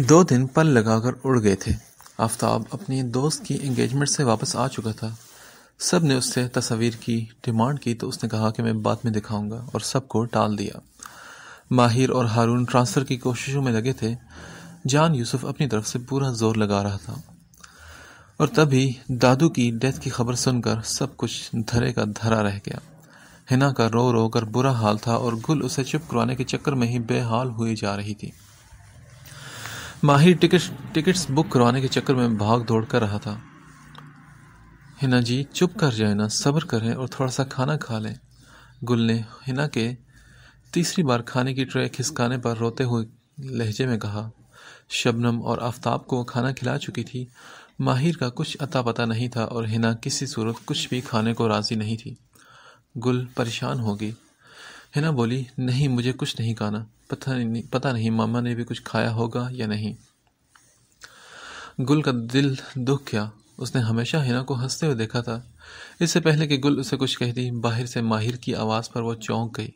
2 دن پل لگا کر اڑ گئے تھے۔ آفتاب اپنی دوست کی انگیجمنٹ سے واپس آ چکا تھا۔ سب نے اس سے تصاویر کی ڈیمانڈ کی تو اس نے کہا کہ میں بعد میں دکھاؤں گا اور سب کو ٹال دیا۔ ماہر اور ہارون ٹرانسفر کی کوششوں میں لگے تھے۔ جان یوسف اپنی طرف سے پورا زور لگا رہا تھا، اور تبھی دادو کی ڈیتھ کی خبر سن کر سب کچھ دھرے کا دھرا رہ گیا۔ ہنا کا رو رو کر برا حال تھا اور گل اسے چپ کروانے کے چکر میں ہی بے حال ہوئی جا رہی تھی۔ ماہر ٹکٹس بک کروانے کے چکر میں بھاگ دوڑ کر رہا تھا۔ ہنا جی چپ کر جائیں نا، صبر کریں اور تھوڑا سا کھانا کھا لیں۔ گل نے ہنا کے تیسری بار کھانے کی ٹرے کھسکانے پر روتے ہوئے لہجے میں کہا۔ شبنم اور آفتاب کو کھانا کھلا چکی تھی۔ ماہر کا کچھ اتا پتہ نہیں تھا اور ہنا کسی صورت کچھ بھی کھانے کو راضی نہیں تھی۔ گل پریشان ہو گئی۔ ہنا بولی، نہیں مجھے کچھ نہیں کھانا، پتہ نہیں ماما نے بھی کچھ کھایا ہوگا یا نہیں۔ گل کا دل دکھ گیا۔ اس نے ہمیشہ ہنا کو ہنستے ہوئے دیکھا تھا۔ اس سے پہلے کہ گل اسے کچھ کہتی، باہر سے ماہر کی آواز پر وہ چونک گئی۔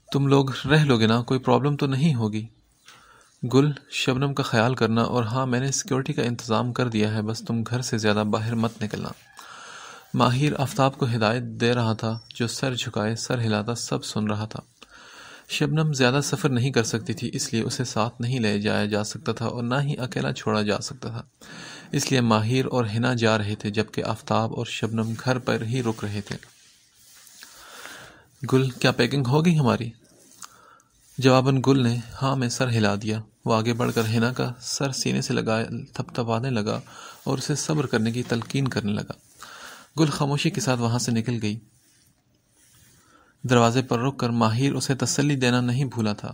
تم لوگ رہ لوگے نا، کوئی پرابلم تو نہیں ہوگی؟ گل، شبنم کا خیال کرنا، اور ہاں میں نے سیکیورٹی کا انتظام کر دیا ہے، بس تم گھر سے زیادہ باہر مت نکلنا۔ ماہر آفتاب کو ہدایت دے رہا تھا، جو سر جھکائے سر ہلاتا سب سن رہا تھا۔ شبنم زیادہ سفر نہیں کر سکتی تھی، اس لیے اسے ساتھ نہیں لے جایا جا سکتا تھا اور نہ ہی اکیلا چھوڑا جا سکتا تھا، اس لیے ماہر اور ہنا جا رہے تھے جبکہ آفتاب اور شبنم گھر پر ہی رک رہے تھے۔ گل، کیا پیکنگ ہو گئی ہماری؟ جواباً گل نے ہاں میں سر ہلا دیا۔ وہ آگے بڑھ کر ہنا کا سر سینے سے تھپتھپانے لگا اور اسے صبر کرنے کی تلقین کرنے لگا۔ گل خاموشی کے ساتھ وہاں سے نکل گئی۔ دروازے پر رک کر ماہر اسے تسلی دینا نہیں بھولا تھا۔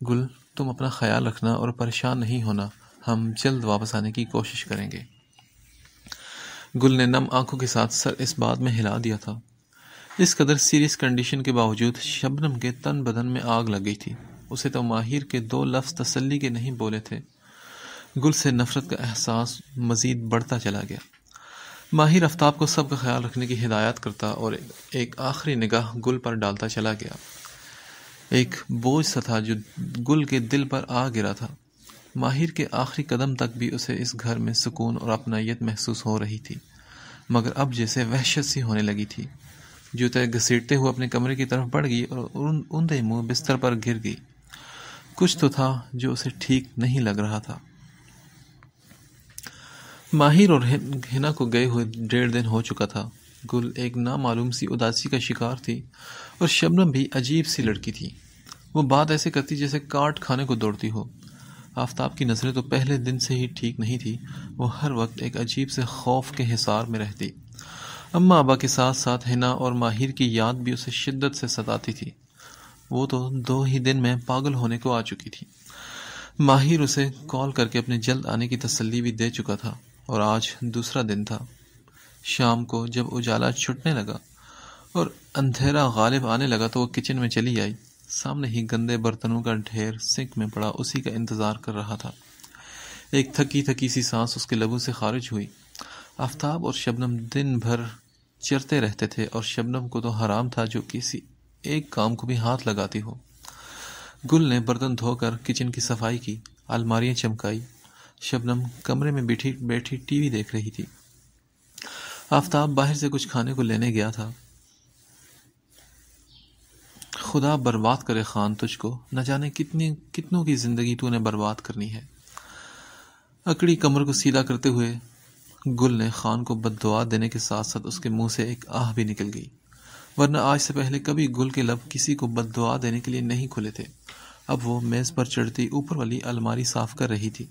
گل، تم اپنا خیال رکھنا اور پریشان نہیں ہونا، ہم جلد واپس آنے کی کوشش کریں گے۔ گل نے نم آنکھوں کے ساتھ سر اس بات میں ہلا دیا تھا۔ اس قدر سیریس کنڈیشن کے باوجود شبنم کے تن بدن میں آگ لگ گئی تھی۔ اسے تو ماہر کے 2 لفظ تسلی کے نہیں بولے تھے۔ گل سے نفرت کا احساس مزید بڑھتا چلا گیا۔ ماہر آفتاب کو سب کا خیال رکھنے کی ہدایت کرتا اور ایک آخری نگاہ گل پر ڈالتا چلا گیا۔ ایک بوجھ سا تھا جو گل کے دل پر آ گرا تھا۔ ماہر کے آخری قدم تک بھی اسے اس گھر میں سکون اور اپنائیت محسوس ہو رہی تھی، مگر اب جیسے وحشت سی ہونے لگی تھی۔ جوتے گھسیٹتے ہوئے اپنے کمرے کی طرف بڑھ گئی اور اوندے منہ بستر پر گر گئی۔ کچھ تو تھا جو اسے ٹھیک نہیں لگ رہا تھا۔ ماہر اور ہنا کو گئے ہوئے 1.5 دن ہو چکا تھا۔ گل ایک نامعلوم سی اداسی کا شکار تھی اور شبنم بھی عجیب سی لڑکی تھی۔ وہ بات ایسے کرتی جیسے کاٹ کھانے کو دوڑتی ہو۔ آفتاب کی نظریں تو پہلے دن سے ہی ٹھیک نہیں تھی، وہ ہر وقت ایک عجیب سے خوف کے حصار میں رہتی۔ اماں ابا کے ساتھ ساتھ ہنا اور ماہر کی یاد بھی اسے شدت سے ستاتی تھی۔ وہ تو 2 ہی دن میں پاگل ہونے کو آ چکی تھی۔ ماہر اسے کال کر کے اپنے جلد آنے کی تسلی بھی دے چکا تھا، اور آج دوسرا دن تھا۔ شام کو جب اجالا چھٹنے لگا اور اندھیرا غالب آنے لگا تو وہ کچن میں چلی آئی۔ سامنے ہی گندے برتنوں کا ڈھیر سنک میں پڑا اسی کا انتظار کر رہا تھا۔ ایک تھکی تھکی سی سانس اس کے لبوں سے خارج ہوئی۔ آفتاب اور شبنم دن بھر چرتے رہتے تھے اور شبنم کو تو حرام تھا جو کسی ایک کام کو بھی ہاتھ لگاتی ہو۔ گل نے برتن دھو کر کچن کی صفائی کی، الماریاں چمکائی۔ شبنم کمرے میں بیٹھی ٹی وی دیکھ رہی تھی۔ آفتاب باہر سے کچھ کھانے کو لینے گیا تھا۔ خدا برباد کرے خان تجھ کو، نہ جانے کتنوں کی زندگی تو نے برباد کرنی ہے۔ اکڑی کمر کو سیدھا کرتے ہوئے گل نے خان کو بد دعا دینے کے ساتھ ساتھ اس کے منہ سے ایک آہ بھی نکل گئی، ورنہ آج سے پہلے کبھی گل کے لب کسی کو بد دعا دینے کے لیے نہیں کھلے تھے۔ اب وہ میز پر چڑھتی اوپر والی الماری صاف کر رہی تھی۔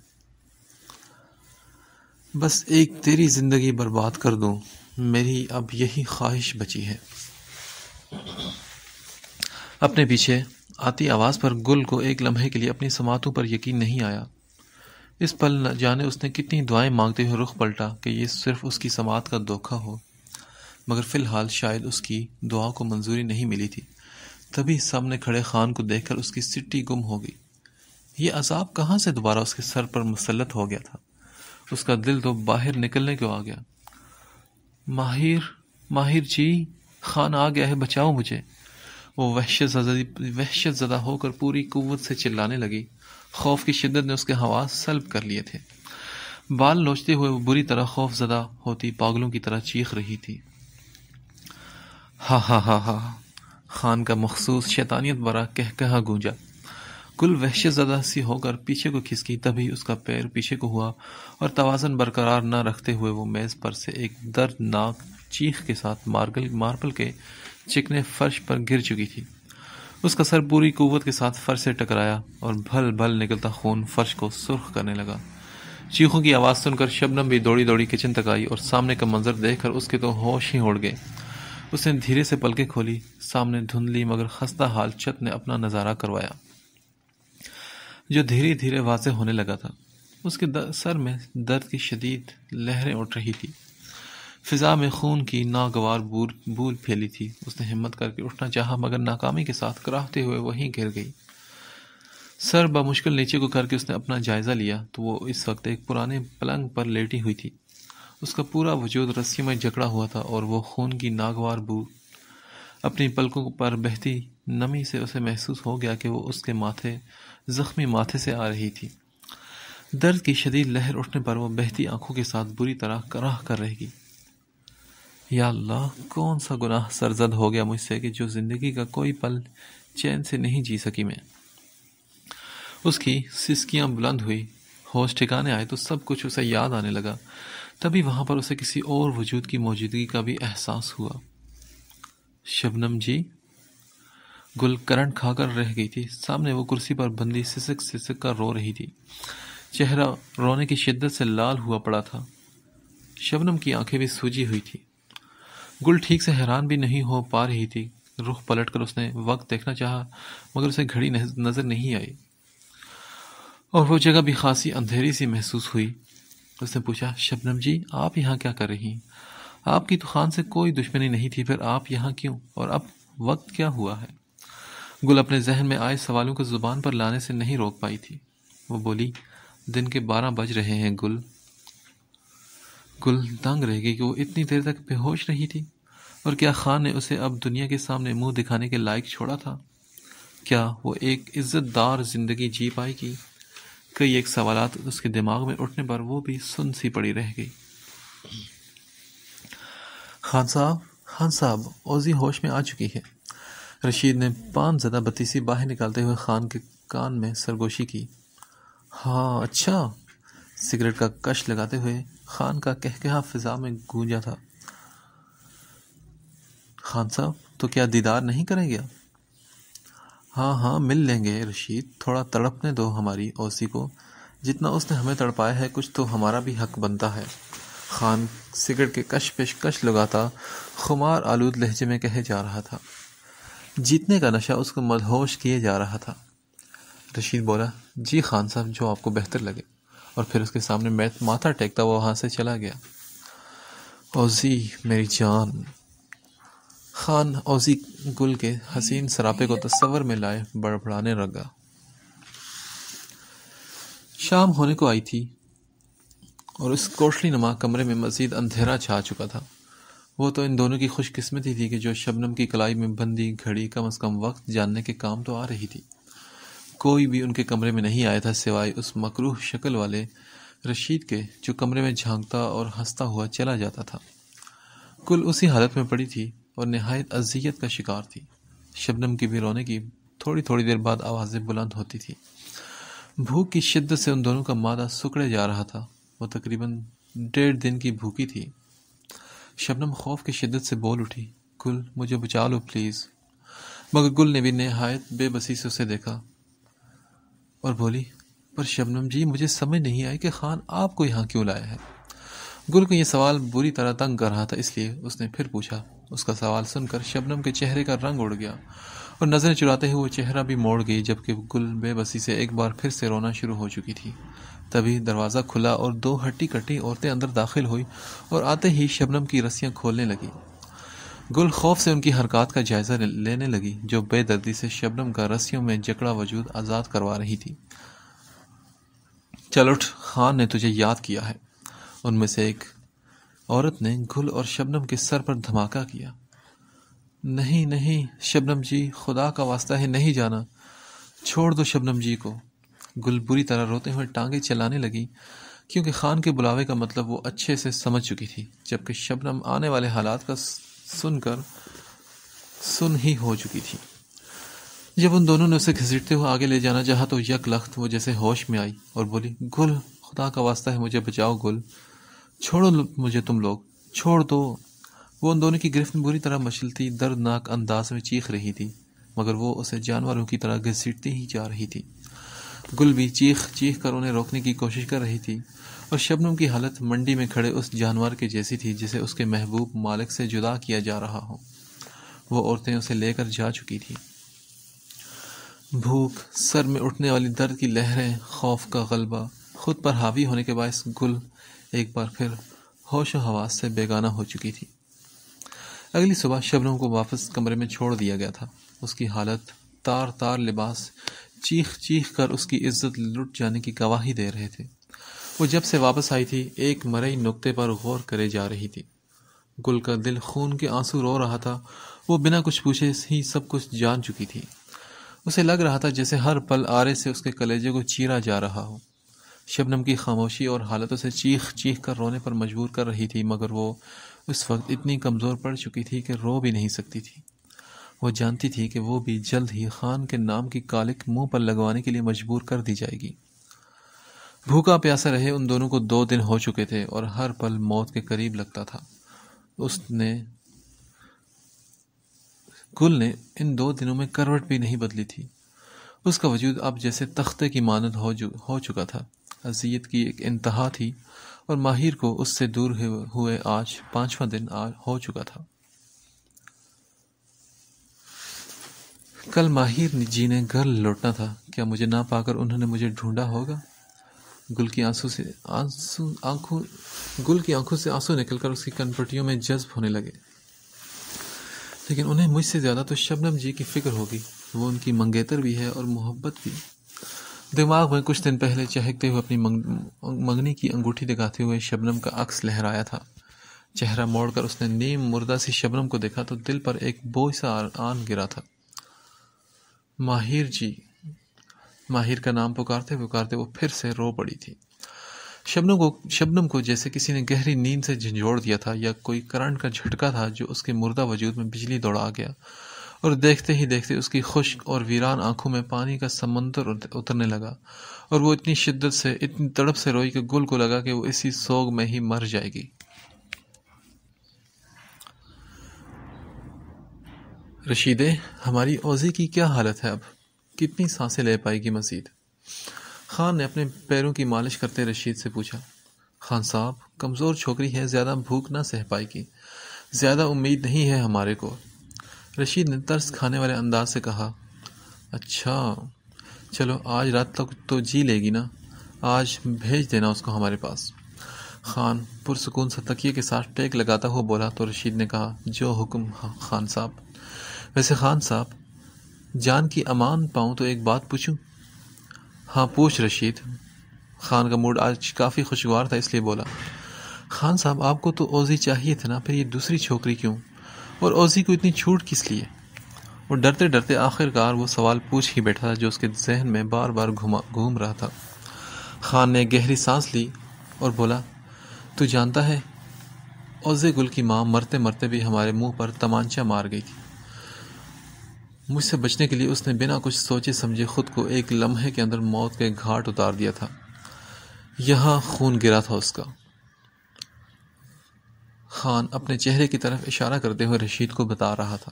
بس ایک تیری زندگی برباد کر دوں، میری اب یہی خواہش بچی ہے۔ اپنے پیچھے آتی آواز پر گل کو ایک لمحے کے لیے اپنی سماعتوں پر یقین نہیں آیا۔ اس پل نہ جانے اس نے کتنی دعائیں مانگتے ہوئے رخ پلٹا کہ یہ صرف اس کی سماعت کا دھوکہ ہو، مگر فی الحال شاید اس کی دعا کو منظوری نہیں ملی تھی۔ تبھی سامنے کھڑے خان کو دیکھ کر اس کی سٹی گم ہو گئی۔ یہ عذاب کہاں سے دوبارہ اس کے سر پر مسلط ہو گیا تھا؟ اس کا دل تو باہر نکلنے کو آ گیا۔ ماہر جی، خان آ گیا ہے، بچاؤ مجھے۔ وہ وحشت زدہ ہو کر پوری قوت سے چلانے لگی۔ خوف کی شدت نے اس کے حواس سلب کر لیے تھے۔ بال نوچتے ہوئے وہ بری طرح خوف زدہ ہوتی پاگلوں کی طرح چیخ رہی تھی۔ ہا ہا ہا ہا، خان کا مخصوص شیطانیت برا کہا گونجا۔ گل وحشت زدہ سی ہو کر پیچھے کو کھسکی، تبھی اس کا پیر پیچھے کو ہوا اور توازن برقرار نہ رکھتے ہوئے وہ میز پر سے ایک دردناک چیخ کے ساتھ ماربل کے چکنے فرش پر گر چکی تھی۔ اس کا سر پوری قوت کے ساتھ فرش سے ٹکرایا اور بھل بھل نکلتا خون فرش کو سرخ کرنے لگا۔ چیخوں کی آواز سن کر شبنم بھی دوڑی دوڑی کچن تک آئی اور سامنے کا منظر دیکھ کر اس کے تو ہوش ہی اڑ گئے۔ اس نے دھیرے سے پلکیں کھولی، سامنے دھندلی مگر خستہ حال چھت نے اپنا نظارہ کروایا، جو دھیرے دھیرے واضح ہونے لگا تھا۔ اس کے سر میں درد کی شدید لہریں اٹھ رہی تھی، فضا میں خون کی ناگوار بول پھیلی تھی۔ اس نے ہمت کر کے اٹھنا چاہا مگر ناکامی کے ساتھ کراہتے ہوئے وہیں گر گئی۔ سر بمشکل نیچے کو کر کے اس نے اپنا جائزہ لیا تو وہ اس وقت ایک پرانے پلنگ پر لیٹی ہوئی تھی۔ اس کا پورا وجود رسیوں میں جکڑا ہوا تھا اور وہ خون کی ناگوار بو اپنی پلکوں پر بہتی نمی سے اسے محسوس ہو گیا کہ وہ اس کے زخمی ماتھے سے آ رہی تھی۔ درد کی شدید لہر اٹھنے پر وہ بہتی آنکھوں کے ساتھ بری طرح کراہ کر رہ گئی۔ یا اللہ، کون سا گناہ سرزد ہو گیا مجھ سے کہ جو زندگی کا کوئی پل چین سے نہیں جی سکی میں۔ اس کی سسکیاں بلند ہوئی، ہوش ٹھکانے آئے تو سب کچھ اسے یاد آنے لگا۔ تبھی وہاں پر اسے کسی اور وجود کی موجودگی کا بھی احساس ہوا۔ شبنم جی؟ گل کرنٹ کھا کر رہ گئی تھی۔ سامنے وہ کرسی پر بندی سسک کر رو رہی تھی، چہرہ رونے کی شدت سے لال ہوا پڑا تھا۔ شبنم کی آنکھیں بھی سوجی ہوئی تھی۔ گل ٹھیک سے حیران بھی نہیں ہو پا رہی تھی۔ رخ پلٹ کر اس نے وقت دیکھنا چاہا مگر اسے گھڑی نظر نہیں آئی اور وہ جگہ بھی خاصی اندھیری سی محسوس ہوئی۔ اس نے پوچھا، شبنم جی، آپ یہاں کیا کر رہی ہیں؟ آپ کی تو خان سے کوئی دشمنی نہیں تھی، پھر آپ یہاں کیوں؟ اور اب وقت کیا ہوا ہے؟ گل اپنے ذہن میں آئے سوالوں کو زبان پر لانے سے نہیں روک پائی تھی۔ وہ بولی، دن کے 12 بج رہے ہیں گل۔ گل دنگ رہ گئی کہ وہ اتنی دیر تک بے ہوش رہی تھی، اور کیا خان نے اسے اب دنیا کے سامنے منہ دکھانے کے لائق چھوڑا تھا؟ کیا وہ ایک عزت دار زندگی جی پائے گی؟ کئی ایک سوالات اس کے دماغ میں اٹھنے پر وہ بھی سن سی پڑی رہ گئی۔ خان صاحب، اوزی ہوش میں آ چکی ہے۔ رشید نے پان زدہ بتیسی باہر نکالتے ہوئے خان کے کان میں سرگوشی کی۔ ہاں اچھا، سگریٹ کا کش لگاتے ہوئے خان کا کہکہا فضا میں گونجا تھا۔ خان صاحب، تو کیا دیدار نہیں کریں گے؟ ہاں مل لیں گے رشید، تھوڑا تڑپنے دو ہماری اوسی کو، جتنا اس نے ہمیں تڑپایا ہے کچھ تو ہمارا بھی حق بنتا ہے۔ خان سگریٹ کے کش لگاتا خمار آلود لہجے میں کہے جا رہا تھا۔ جیتنے کا نشہ اس کو مدہوش کیے جا رہا تھا۔ رشید بولا، جی خان صاحب، جو آپ کو بہتر لگے، اور پھر اس کے سامنے ماتھا ٹیکتا وہ وہاں سے چلا گیا۔ اوزی میری جان۔ خان اوزی گل کے حسین سراپے کو تصور میں لائے بڑبڑانے لگا۔ شام ہونے کو آئی تھی اور اس کوٹلی نما کمرے میں مزید اندھیرا چھا چکا تھا۔ وہ تو ان دونوں کی خوش قسمتی تھی کہ جو شبنم کی کلائی میں بندی گھڑی کم از کم وقت جاننے کے کام تو آ رہی تھی۔ کوئی بھی ان کے کمرے میں نہیں آیا تھا سوائے اس مکروہ شکل والے رشید کے، جو کمرے میں جھانکتا اور ہنستا ہوا چلا جاتا تھا۔ گل اسی حالت میں پڑی تھی اور نہایت اذیت کا شکار تھی۔ شبنم کی بھی رونے کی تھوڑی دیر بعد آوازیں بلند ہوتی تھی۔ بھوک کی شدت سے ان دونوں کا معدہ سکڑے جا رہا تھا۔ وہ تقریباً 1.5 دن کی بھوکی تھی۔ شبنم خوف کی شدت سے بول اٹھی، گل مجھے بچا لو پلیز۔ مگر گل نے بھی نہایت بے بسی سے اسے دیکھا اور بولی، پر شبنم جی، مجھے سمجھ نہیں آئی کہ خان آپ کو یہاں کیوں لایا ہے۔ گل کو یہ سوال بری طرح تنگ کر رہا تھا، اس لیے اس نے پھر پوچھا۔ اس کا سوال سن کر شبنم کے چہرے کا رنگ اڑ گیا اور نظریں چراتے ہوئے وہ چہرہ بھی موڑ گئی، جبکہ گل بے بسی سے ایک بار پھر سے رونا شروع ہو چکی تھی۔ تبھی دروازہ کھلا اور 2 ہٹی کٹی عورتیں اندر داخل ہوئی اور آتے ہی شبنم کی رسیاں کھولنے لگی۔ گل خوف سے ان کی حرکات کا جائزہ لینے لگی، جو بے دردی سے شبنم کا رسیوں میں جکڑا وجود آزاد کروا رہی تھی۔ چل اٹھ، خان نے تجھے یاد کیا ہے۔ ان میں سے ایک عورت نے گل اور شبنم کے سر پر دھماکہ کیا۔ نہیں نہیں شبنم جی، خدا کا واسطہ ہے نہیں جانا، چھوڑ دو شبنم جی کو۔ گل بری طرح روتے ہوئے ٹانگیں چلانے لگی، کیونکہ خان کے بلاوے کا مطلب وہ اچھے سے سمجھ چکی تھی، جبکہ شبنم آنے والے حالات کا سن ہی ہو چکی تھی۔ جب ان دونوں نے اسے گھسیٹتے ہوئے آگے لے جانا چاہا تو یک لخت وہ جیسے ہوش میں آئی اور بولی، گل، خدا کا واسطہ ہے مجھے بچاؤ گل، چھوڑو مجھے تم لوگ، چھوڑ دو۔ وہ ان دونوں کی گرفت میں بری طرح مچلتی دردناک انداز میں چیخ رہی تھی، مگر وہ اسے جانوروں کی طرح گھسیٹتی ہی جا رہی تھی۔ گل بھی چیخ چیخ کر انہیں روکنے کی کوشش کر رہی تھی، اور شبنم کی حالت منڈی میں کھڑے اس جانور کے جیسی تھی جسے اس کے محبوب مالک سے جدا کیا جا رہا ہو۔ وہ عورتیں اسے لے کر جا چکی تھیں۔ بھوک، سر میں اٹھنے والی درد کی لہریں، خوف کا غلبہ خود پر حاوی ہونے کے باعث گل ایک بار پھر ہوش و حواس سے بیگانہ ہو چکی تھی۔ اگلی صبح شبنم کو واپس کمرے میں چھوڑ دیا گیا تھا۔ اس کی حالت، تار تار لباس، چیخ چیخ کر اس کی عزت لٹ جانے کی گواہی دے رہے تھے۔ وہ جب سے واپس آئی تھی ایک مرئی نکتے پر غور کرے جا رہی تھی۔ گل کا دل خون کے آنسو رو رہا تھا۔ وہ بنا کچھ پوچھے ہی سب کچھ جان چکی تھی۔ اسے لگ رہا تھا جیسے ہر پل آرے سے اس کے کلیجے کو چیرا جا رہا ہو۔ شبنم کی خاموشی اور حالت اسے چیخ چیخ کر رونے پر مجبور کر رہی تھی، مگر وہ اس وقت اتنی کمزور پڑ چکی تھی کہ رو بھی نہیں سکتی تھی۔ وہ جانتی تھی کہ وہ بھی جلد ہی خان کے نام کی کالک منہ پر لگوانے کے لیے مجبور کر دی جائے گی۔ بھوکا پیاسا رہے ان دونوں کو 2 دن ہو چکے تھے اور ہر پل موت کے قریب لگتا تھا۔ گل نے ان 2 دنوں میں کروٹ بھی نہیں بدلی تھی۔ اس کا وجود اب جیسے تختے کی مانند ہو چکا تھا۔ اذیت کی ایک انتہا تھی، اور ماہر کو اس سے دور ہوئے آج 5واں دن ہو چکا تھا۔ کل ماہر جی نے گھر لوٹنا تھا، کیا مجھے نہ پا کر انہوں نے مجھے ڈھونڈا ہوگا؟ گل کی آنکھوں سے آنسو نکل کر اس کی کنپٹیوں میں جذب ہونے لگے۔ لیکن انہیں مجھ سے زیادہ تو شبنم جی کی فکر ہوگی، وہ ان کی منگیتر بھی ہے اور محبت بھی۔ دماغ میں کچھ دن پہلے چہکتے ہوئے اپنی منگنی کی انگوٹھی دکھاتے ہوئے شبنم کا عکس لہرایا تھا۔ چہرہ موڑ کر اس نے نیم مردہ سی شبنم کو دیکھا تو دل پر ایک بوجھ سا آن گرا تھا۔ ماہر جی، ماہر کا نام پکارتے پکارتے وہ پھر سے رو پڑی تھی۔ شبنم کو جیسے کسی نے گہری نیند سے جھنجھوڑ دیا تھا، یا کوئی کرنٹ کا جھٹکا تھا جو اس کے مردہ وجود میں بجلی دوڑا گیا، اور دیکھتے ہی دیکھتے اس کی خشک اور ویران آنکھوں میں پانی کا سمندر اترنے لگا، اور وہ اتنی شدت سے، اتنی تڑپ سے روئی کہ گل کو لگا کہ وہ اسی سوگ میں ہی مر جائے گی۔ رشیدے، ہماری اوزی کی کیا حالت ہے؟ اب کتنی سانسیں لے پائے گی مزید؟ خان نے اپنے پیروں کی مالش کرتے رشید سے پوچھا۔ خان صاحب، کمزور چھوکری ہے، زیادہ بھوک نہ سہ پائے گی، زیادہ امید نہیں ہے ہمارے کو۔ رشید نے ترس کھانے والے انداز سے کہا۔ اچھا، چلو آج رات تک تو جی لے گی نا، آج بھیج دینا اس کو ہمارے پاس۔ خان پرسکون سا تکیے کے ساتھ ٹیک لگاتا ہوا بولا تو رشید نے کہا، جو حکم خان صاحب۔ ویسے خان صاحب، جان کی امان پاؤں تو ایک بات پوچھوں؟ ہاں پوچھ رشید۔ خان کا موڈ آج کافی خوشگوار تھا، اس لیے بولا۔ خان صاحب، آپ کو تو اوزی چاہیے تھا نا، پھر یہ دوسری چھوکری کیوں؟ اور اوزی کو اتنی چھوٹ کس لیے؟ وہ ڈرتے ڈرتے آخرکار وہ سوال پوچھ ہی بیٹھا تھا جو اس کے ذہن میں بار بار گھوم رہا تھا۔ خان نے گہری سانس لی اور بولا، تو جانتا ہے، اوزے گل کی ماں مرتے مرتے بھی ہمارے منہ پر تمانچہ مار گئی تھی۔ مجھ سے بچنے کے لیے اس نے بنا کچھ سوچے سمجھے خود کو ایک لمحے کے اندر موت کے گھاٹ اتار دیا تھا۔ یہاں خون گرا تھا اس کا۔ خان اپنے چہرے کی طرف اشارہ کرتے ہوئے رشید کو بتا رہا تھا۔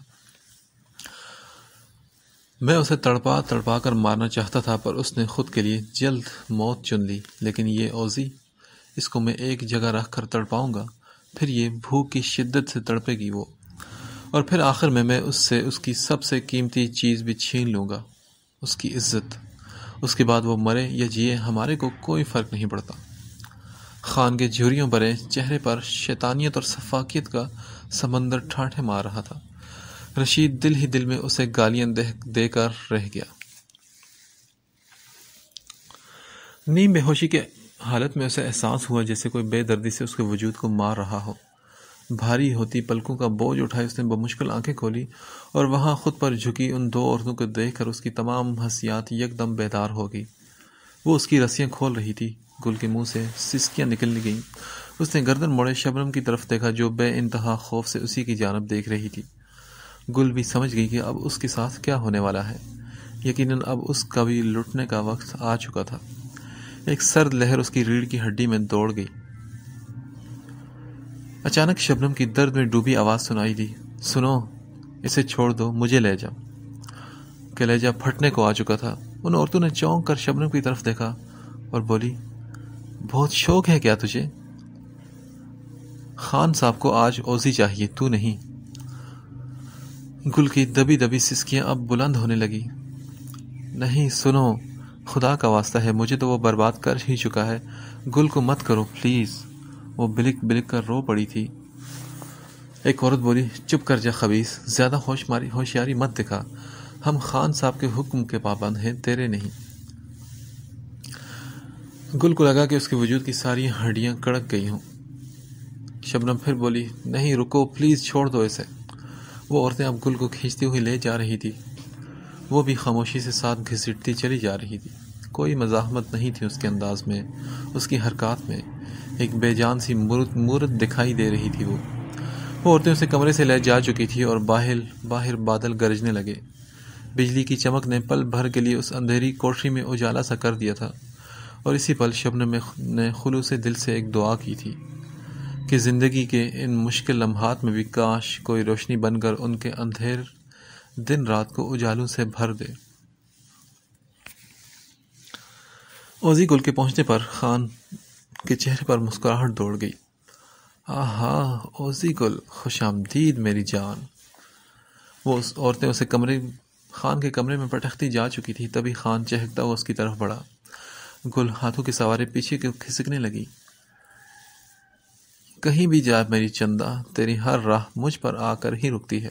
میں اسے تڑپا تڑپا کر مارنا چاہتا تھا، پر اس نے خود کے لیے جلد موت چن لی، لیکن یہ اوزی، اس کو میں ایک جگہ رکھ کر تڑپاؤں گا، پھر یہ بھوک کی شدت سے تڑپے گی وہ، اور پھر آخر میں اس سے اس کی سب سے قیمتی چیز بھی چھین لوں گا، اس کی عزت۔ اس کے بعد وہ مرے یا جیے، ہمارے کو کوئی فرق نہیں پڑتا۔ خان کے جھریوں بھرے چہرے پر شیطانیت اور سفاکیت کا سمندر ٹھاٹھے مار رہا تھا۔ رشید دل ہی دل میں اسے گالیاں دے کر رہ گیا۔ نیم بے ہوشی کے حالت میں اسے احساس ہوا جیسے کوئی بے دردی سے اس کے وجود کو مار رہا ہو۔ بھاری ہوتی پلکوں کا بوجھ اٹھائے اس نے بمشکل آنکھیں کھولی اور وہاں خود پر جھکی ان دو عورتوں کو دیکھ کر اس کی تمام حسیات یکدم بیدار ہو گئی۔ وہ اس کی رسیاں کھول رہی تھی، گل کے منہ سے سسکیاں نکلنے گئیں۔ اس نے گردن موڑے شبنم کی طرف دیکھا جو بے انتہا خوف سے اسی کی جانب دیکھ رہی تھی۔ گل بھی سمجھ گئی کہ اب اس کے ساتھ کیا ہونے والا ہے۔ یقیناً اب اس کا بھی لٹنے کا وقت آ چکا تھا۔ ایک سرد لہر اس کی ریڑھ کی ہڈی میں دوڑ گئی۔ اچانک شبنم کی درد میں ڈوبی آواز سنائی دی، سنو، اسے چھوڑ دو، مجھے لے جاؤ۔ کلیجہ پھٹنے کو آ چکا تھا۔ ان عورتوں نے چونک کر شبنم کی طرف دیکھا اور بولی، بہت شوق ہے کیا تجھے؟ خان صاحب کو آج اوزی چاہیے، تو نہیں۔ گل کی دبی دبی سسکیاں اب بلند ہونے لگی۔ نہیں، سنو، خدا کا واسطہ ہے، مجھے تو وہ برباد کر ہی چکا ہے، گل کو مت کرو پلیز۔ وہ بلک بلک کر رو پڑی تھی۔ ایک عورت بولی، چپ کر جا خبیث، زیادہ ہوشیاری مت دکھا، ہم خان صاحب کے حکم کے پابند ہیں، تیرے نہیں۔ گل کو لگا کہ اس کے وجود کی ساری ہڈیاں کڑک گئی ہوں۔ شبنم پھر بولی، نہیں، رکو پلیز، چھوڑ دو اسے۔ وہ عورتیں اب گل کو کھینچتی ہوئی لے جا رہی تھی۔ وہ بھی خاموشی سے ساتھ گھسیٹتی چلی جا رہی تھی۔ کوئی مزاحمت نہیں تھی اس کے انداز میں، اس کی حرکات میں۔ ایک بے جان سی مورت دکھائی دے رہی تھی۔ وہ عورتیں اسے کمرے سے لے جا چکی تھی اور باہر بادل گرجنے لگے۔ بجلی کی چمک نے پل بھر کے لیے اس اندھیری کوٹری میں اجالا سا کر دیا تھا، اور اسی پل شبنم نے خلوص دل سے ایک دعا کی تھی کہ زندگی کے ان مشکل لمحات میں بھی کاش کوئی روشنی بن کر ان کے اندھیر دن رات کو اجالوں سے بھر دے۔ اوزی گل کے پہنچنے پر خان کے چہرے پر مسکراہٹ دوڑ گئی۔ آہا، اوزی گل، خوش آمدید میری جان۔ وہ عورتیں اسے خان کے کمرے میں پٹکتی جا چکی تھی، تبھی خان چہکتا ہوا اس کی طرف بڑھا۔ گل ہاتھوں کے سوارے پیچھے کھسکنے لگی۔ کہیں بھی جا میری چندا، تیری ہر راہ مجھ پر آ کر ہی رکتی ہے،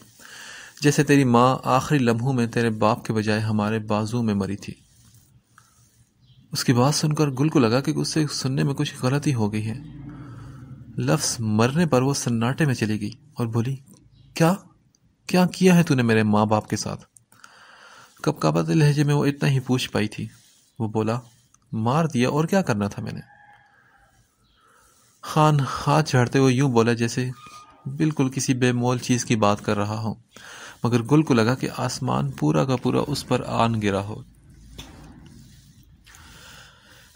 جیسے تیری ماں آخری لمحوں میں تیرے باپ کے بجائے ہمارے بازو میں مری تھی۔ اس کی بات سن کر گل کو لگا کہ اسے سننے میں کچھ غلطی ہو گئی ہے۔ لفظ مرنے پر وہ سناٹے میں چلی گئی اور بولی، کیا کیا ہے تو نے میرے ماں باپ کے ساتھ؟ کپکپاتے لہجے میں وہ اتنا ہی پوچھ پائی تھی۔ وہ بولا، مار دیا، اور کیا کرنا تھا میں نے؟ خان ہاتھ جھاڑتے ہوئے یوں بولا جیسے بالکل کسی بے مول چیز کی بات کر رہا ہو، مگر گل کو لگا کہ آسمان پورا کا پورا اس پر آن گرا ہو۔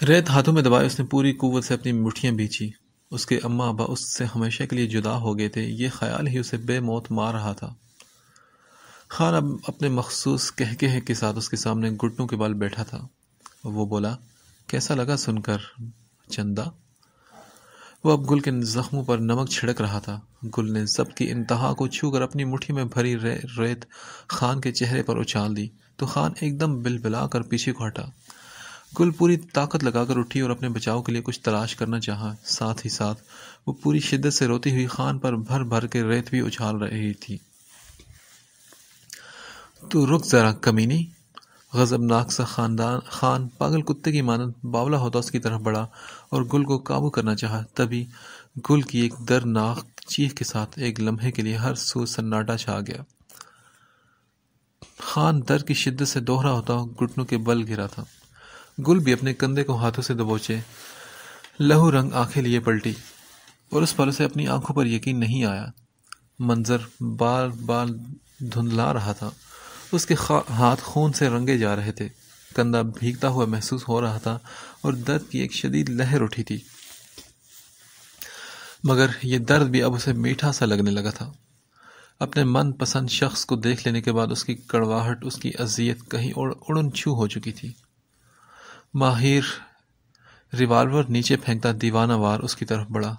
ریت ہاتھوں میں دبائے اس نے پوری قوت سے اپنی مٹھیاں بھینچی۔ اس کے اماں ابا اس سے ہمیشہ کے لیے جدا ہو گئے تھے، یہ خیال ہی اسے بے موت مار رہا تھا۔ خان اب اپنے مخصوص کہکہے کے ساتھ اس کے سامنے گھٹنوں کے بل بیٹھا تھا۔ وہ بولا، کیسا لگا سن کر چندا؟ وہ اب گل کے زخموں پر نمک چھڑک رہا تھا۔ گل نے ضبط کی انتہا کو چھو کر اپنی مٹھی میں بھری ریت خان کے چہرے پر اچھال دی تو خان ایک دم بلبلا کر پیچھے کو ہٹا۔ گل پوری طاقت لگا کر اٹھی اور اپنے بچاؤ کے لیے کچھ تلاش کرنا چاہا، ساتھ ہی ساتھ وہ پوری شدت سے روتی ہوئی خان پر بھر بھر کے ریت بھی اچھال رہی تھی۔ تو رک ذرا کمینی! غضبناک سا خان پاگل کتے کی مانند باولا ہوتا اس کی طرف بڑھا اور گل کو قابو کرنا چاہا، تبھی گل کی ایک دردناک چیخ کے ساتھ ایک لمحے کے لیے ہر سو سناٹا چھا گیا۔ خان درد کی شدت سے دوہرا ہوتا گھٹنوں کے بل گرا تھا۔ گل بھی اپنے کندھے کو ہاتھوں سے دبوچے لہو رنگ آنکھیں لیے پلٹی، اور اس پل سے اپنی آنکھوں پر یقین نہیں آیا۔ منظر بار بار دھندلا رہا تھا۔ اس کے ہاتھ خون سے رنگے جا رہے تھے، کندھا بھیگتا ہوا محسوس ہو رہا تھا اور درد کی ایک شدید لہر اٹھی تھی، مگر یہ درد بھی اب اسے میٹھا سا لگنے لگا تھا۔ اپنے من پسند شخص کو دیکھ لینے کے بعد اس کی کڑواہٹ، اس کی اذیت کہیں اڑن چھو ہو چکی تھی۔ ماہر ریوالور نیچے پھینکتا دیوانہ وار اس کی طرف بڑھا۔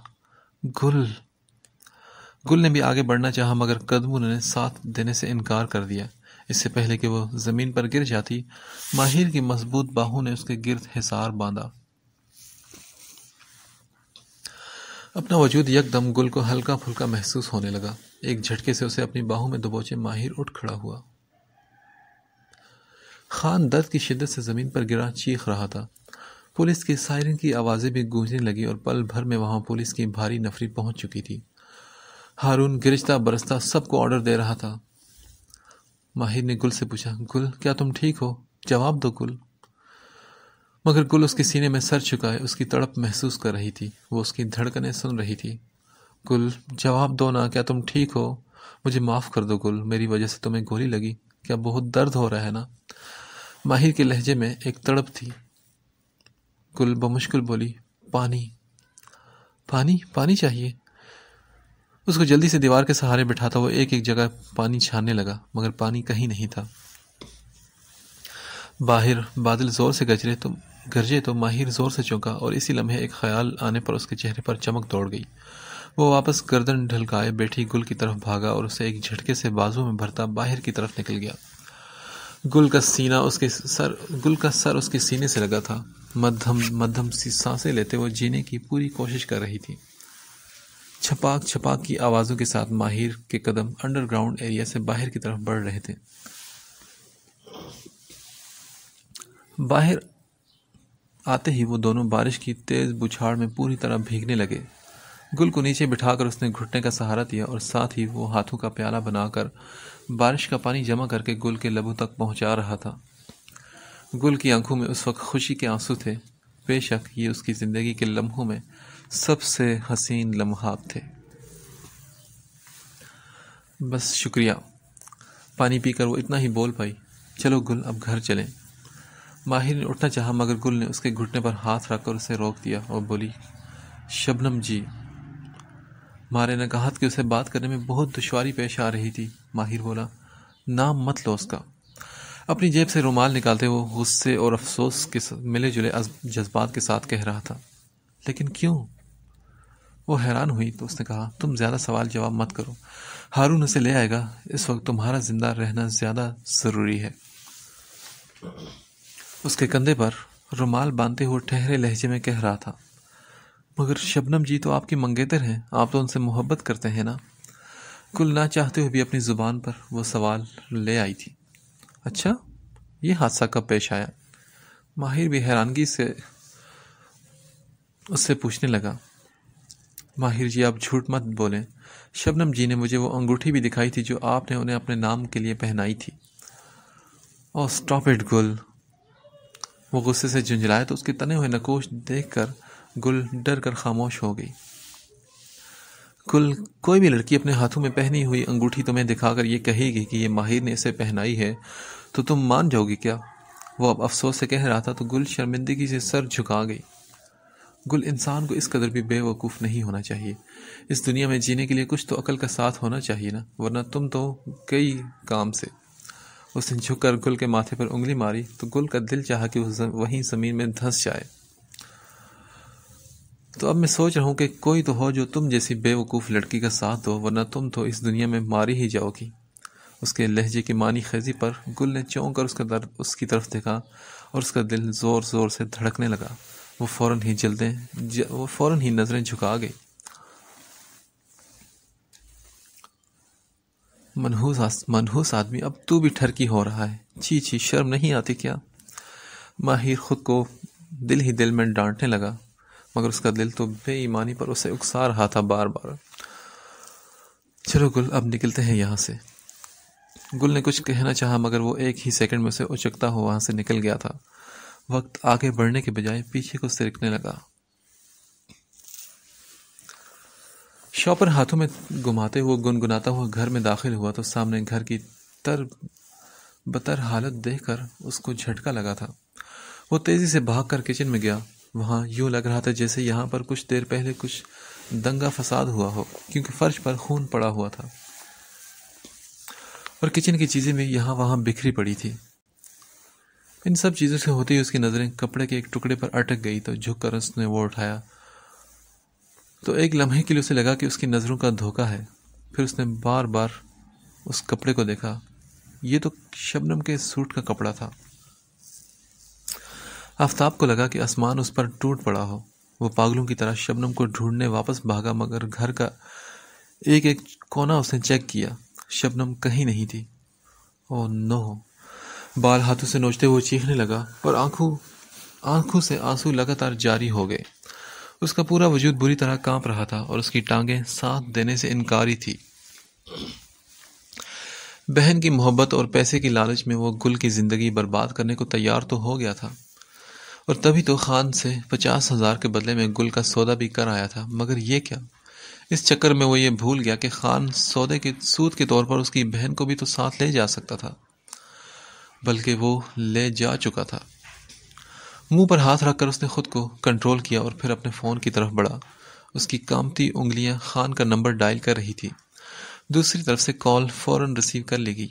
گل نے بھی آگے بڑھنا چاہا، مگر قدموں نے ساتھ دینے سے انکار کر دیا۔ اس سے پہلے کہ وہ زمین پر گر جاتی، ماہر کی مضبوط باہوں نے اس کے گرد حصار باندھا۔ اپنا وجود یک دم گل کو ہلکا پھلکا محسوس ہونے لگا۔ ایک جھٹکے سے اسے اپنی باہوں میں دبوچے ماہر اٹھ کھڑا ہوا۔ خان درد کی شدت سے زمین پر گرا چیخ رہا تھا۔ پولیس کے سائرن کی آوازیں بھی گونجنے لگی اور پل بھر میں وہاں پولیس کی بھاری نفری پہنچ چکی تھی۔ ہارون گرجتا برستا سب کو آرڈر دے رہا تھا۔ ماہر نے گل سے پوچھا، گل کیا تم ٹھیک ہو؟ جواب دو گل۔ مگر گل اس کے سینے میں سر چھکائے اس کی تڑپ محسوس کر رہی تھی، وہ اس کی دھڑکنیں سن رہی تھی۔ گل جواب دو نا، کیا تم ٹھیک ہو؟ مجھے معاف کر دو گل، میری وجہ سے تمہیں گولی لگی، کیا بہت درد ہو رہا ہے نا؟ ماہر کے لہجے میں ایک تڑپ تھی۔ گل بمشکل بولی، پانی پانی پانی چاہیے۔ اس کو جلدی سے دیوار کے سہارے بٹھاتا وہ ایک ایک جگہ پانی چھاننے لگا، مگر پانی کہیں نہیں تھا۔ باہر بادل زور سے گرجے تو ماہر زور سے چونکا، اور اسی لمحے ایک خیال آنے پر اس کے چہرے پر چمک دوڑ گئی۔ وہ واپس گردن ڈھلکائے بیٹھی گل کی طرف بھاگا اور اسے ایک جھٹکے سے بازو میں بھرتا باہر کی طرف نکل گیا۔ گل کا سر اس کے سینے سے لگا تھا۔ مدھم سی سانسیں لیتے وہ جینے کی پوری کوشش کر رہی تھی۔ چھپاک چھپاک کی آوازوں کے ساتھ ماہر کے قدم انڈر گراؤنڈ ایریا سے باہر کی طرف بڑھ رہے تھے۔ باہر آتے ہی وہ دونوں بارش کی تیز بچھاڑ میں پوری طرح بھیگنے لگے۔ گل کو نیچے بٹھا کر اس نے گھٹنے کا سہارا دیا اور ساتھ ہی وہ ہاتھوں کا پیالہ بنا کر بارش کا پانی جمع کر کے گل کے لبوں تک پہنچا رہا تھا۔ گل کی آنکھوں میں اس وقت خوشی کے آنسو تھے۔ بے شک یہ اس کی زندگی کے لمحوں میں سب سے حسین لمحات تھے۔ بس شکریہ۔ پانی پی کر وہ اتنا ہی بول پائی، چلو گل اب گھر چلیں۔ ماہر نے اٹھنا چاہا مگر گل نے اس کے گھٹنے پر ہاتھ رکھ کر اسے روک دیا اور بولی، شبنم جی۔ مارے نگاہت کے اسے بات کرنے میں بہت دشواری پیش آ رہی تھی۔ ماہر بولا، نام مت لو اس کا۔ اپنی جیب سے رومال نکالتے وہ غصے اور افسوس کے ملے جلے جذبات کے ساتھ کہہ رہا تھا، لیکن کیوں؟ وہ حیران ہوئی تو اس نے کہا، تم زیادہ سوال جواب مت کرو، ہارون اسے لے آئے گا، اس وقت تمہارا زندہ رہنا زیادہ ضروری ہے۔ اس کے کندھے پر رومال باندھتے ہوئے ٹھہرے لہجے میں کہہ رہا تھا، مگر شبنم جی تو آپ کی منگیتر ہیں، آپ تو ان سے محبت کرتے ہیں نا؟ گل نہ چاہتے ہوئے بھی اپنی زبان پر وہ سوال لے آئی تھی۔ اچھا، یہ حادثہ کب پیش آیا؟ ماہر بھی حیرانگی سے اس سے پوچھنے لگا۔ ماہر جی آپ جھوٹ مت بولیں، شبنم جی نے مجھے وہ انگوٹھی بھی دکھائی تھی جو آپ نے انہیں اپنے نام کے لیے پہنائی تھی۔ اوہ سٹاپ اٹ گل۔ وہ غصے سے جھنجھلایا تو اس کے تنے ہوئے نقوش دیکھ کر گل ڈر کر خاموش ہو گئی۔ گل، کوئی بھی لڑکی اپنے ہاتھوں میں پہنی ہوئی انگوٹھی تمہیں دکھا کر یہ کہے گی کہ یہ ماہر نے اسے پہنائی ہے تو تم مان جاؤ گی کیا؟ وہ اب افسوس سے کہہ رہا تھا تو گل شرمندگی سے سر جھکا گئی۔ گل، انسان کو اس قدر بھی بے وقوف نہیں ہونا چاہیے۔ اس دنیا میں جینے کے لیے کچھ تو عقل کا ساتھ ہونا چاہیے نا، ورنہ تم تو کئی کام سے۔ اس نے جھک کر گل کے ماتھے پر انگلی ماری تو گل کا دل چاہا کہ وہ وہیں زمین میں دھنس جائے۔ تو اب میں سوچ رہا ہوں کہ کوئی تو ہو جو تم جیسی بے وقوف لڑکی کا ساتھ دو، ورنہ تم تو اس دنیا میں ماری ہی جاؤ گی۔ اس کے لہجے کی معنی خیزی پر گل نے چونک کر اس کی طرف دیکھا اور اس کا دل زور زور سے دھڑکنے لگا۔ وہ فوراً ہی نظریں جھکا گئی۔ منحوس آدمی، اب تو بھی ٹھرکی ہو رہا ہے، چھی چھی، شرم نہیں آتی کیا؟ ماہر خود کو دل ہی دل میں ڈانٹنے لگا، مگر اس کا دل تو بے ایمانی پر اسے اکسا رہا تھا بار بار۔ چلو گل اب نکلتے ہیں یہاں سے۔ گل نے کچھ کہنا چاہا مگر وہ ایک ہی سیکنڈ میں اسے اچکتا ہوا وہاں سے نکل گیا تھا۔ وقت آگے بڑھنے کے بجائے پیچھے کو سرکنے لگا۔ شاپر ہاتھوں میں گھماتے ہوئے گنگناتا ہوا گھر میں داخل ہوا تو سامنے گھر کی بتر حالت دیکھ کر اس کو جھٹکا لگا تھا۔ وہ تیزی سے بھاگ کر کچن میں گیا۔ وہاں یوں لگ رہا تھا جیسے یہاں پر کچھ دیر پہلے کچھ دنگا فساد ہوا ہو، کیونکہ فرش پر خون پڑا ہوا تھا اور کچن کی چیزیں بھی یہاں وہاں بکھری پڑی تھی۔ ان سب چیزوں سے ہوتی اس کی نظریں کپڑے کے ایک ٹکڑے پر اٹک گئی تو جھک کر اس نے وہ اٹھایا تو ایک لمحے کے لیے اسے لگا کہ اس کی نظروں کا دھوکہ ہے۔ پھر اس نے بار بار اس کپڑے کو دیکھا، یہ تو شبنم کے سوٹ کا کپڑا تھا۔ آفتاب کو لگا کہ آسمان اس پر ٹوٹ پڑا ہو۔ وہ پاگلوں کی طرح شبنم کو ڈھونڈنے واپس بھاگا مگر گھر کا ایک ایک کونا اس نے چیک کیا، شبنم کہیں نہیں تھی۔ اوہ نو! بال ہاتھوں سے نوچتے ہوئے چیخنے لگا اور آنکھوں سے آنسو لگاتار جاری ہو گئے۔ اس کا پورا وجود بری طرح کانپ رہا تھا اور اس کی ٹانگیں ساتھ دینے سے انکاری تھی۔ بہن کی محبت اور پیسے کی لالچ میں وہ گل کی زندگی برباد کرنے کو تیار تو ہو گیا تھا، اور تبھی تو خان سے 50,000 کے بدلے میں گل کا سودا بھی کر آیا تھا۔ مگر یہ کیا؟ اس چکر میں وہ یہ بھول گیا کہ خان سودے کے سود کے طور پر اس کی بہن کو بھی تو ساتھ لے جا سکتا تھا، بلکہ وہ لے جا چکا تھا۔ منہ پر ہاتھ رکھ کر اس نے خود کو کنٹرول کیا اور پھر اپنے فون کی طرف بڑھا۔ اس کی کانپتی انگلیاں خان کا نمبر ڈائل کر رہی تھی۔ دوسری طرف سے کال فوراً ریسیو کر لی گئی۔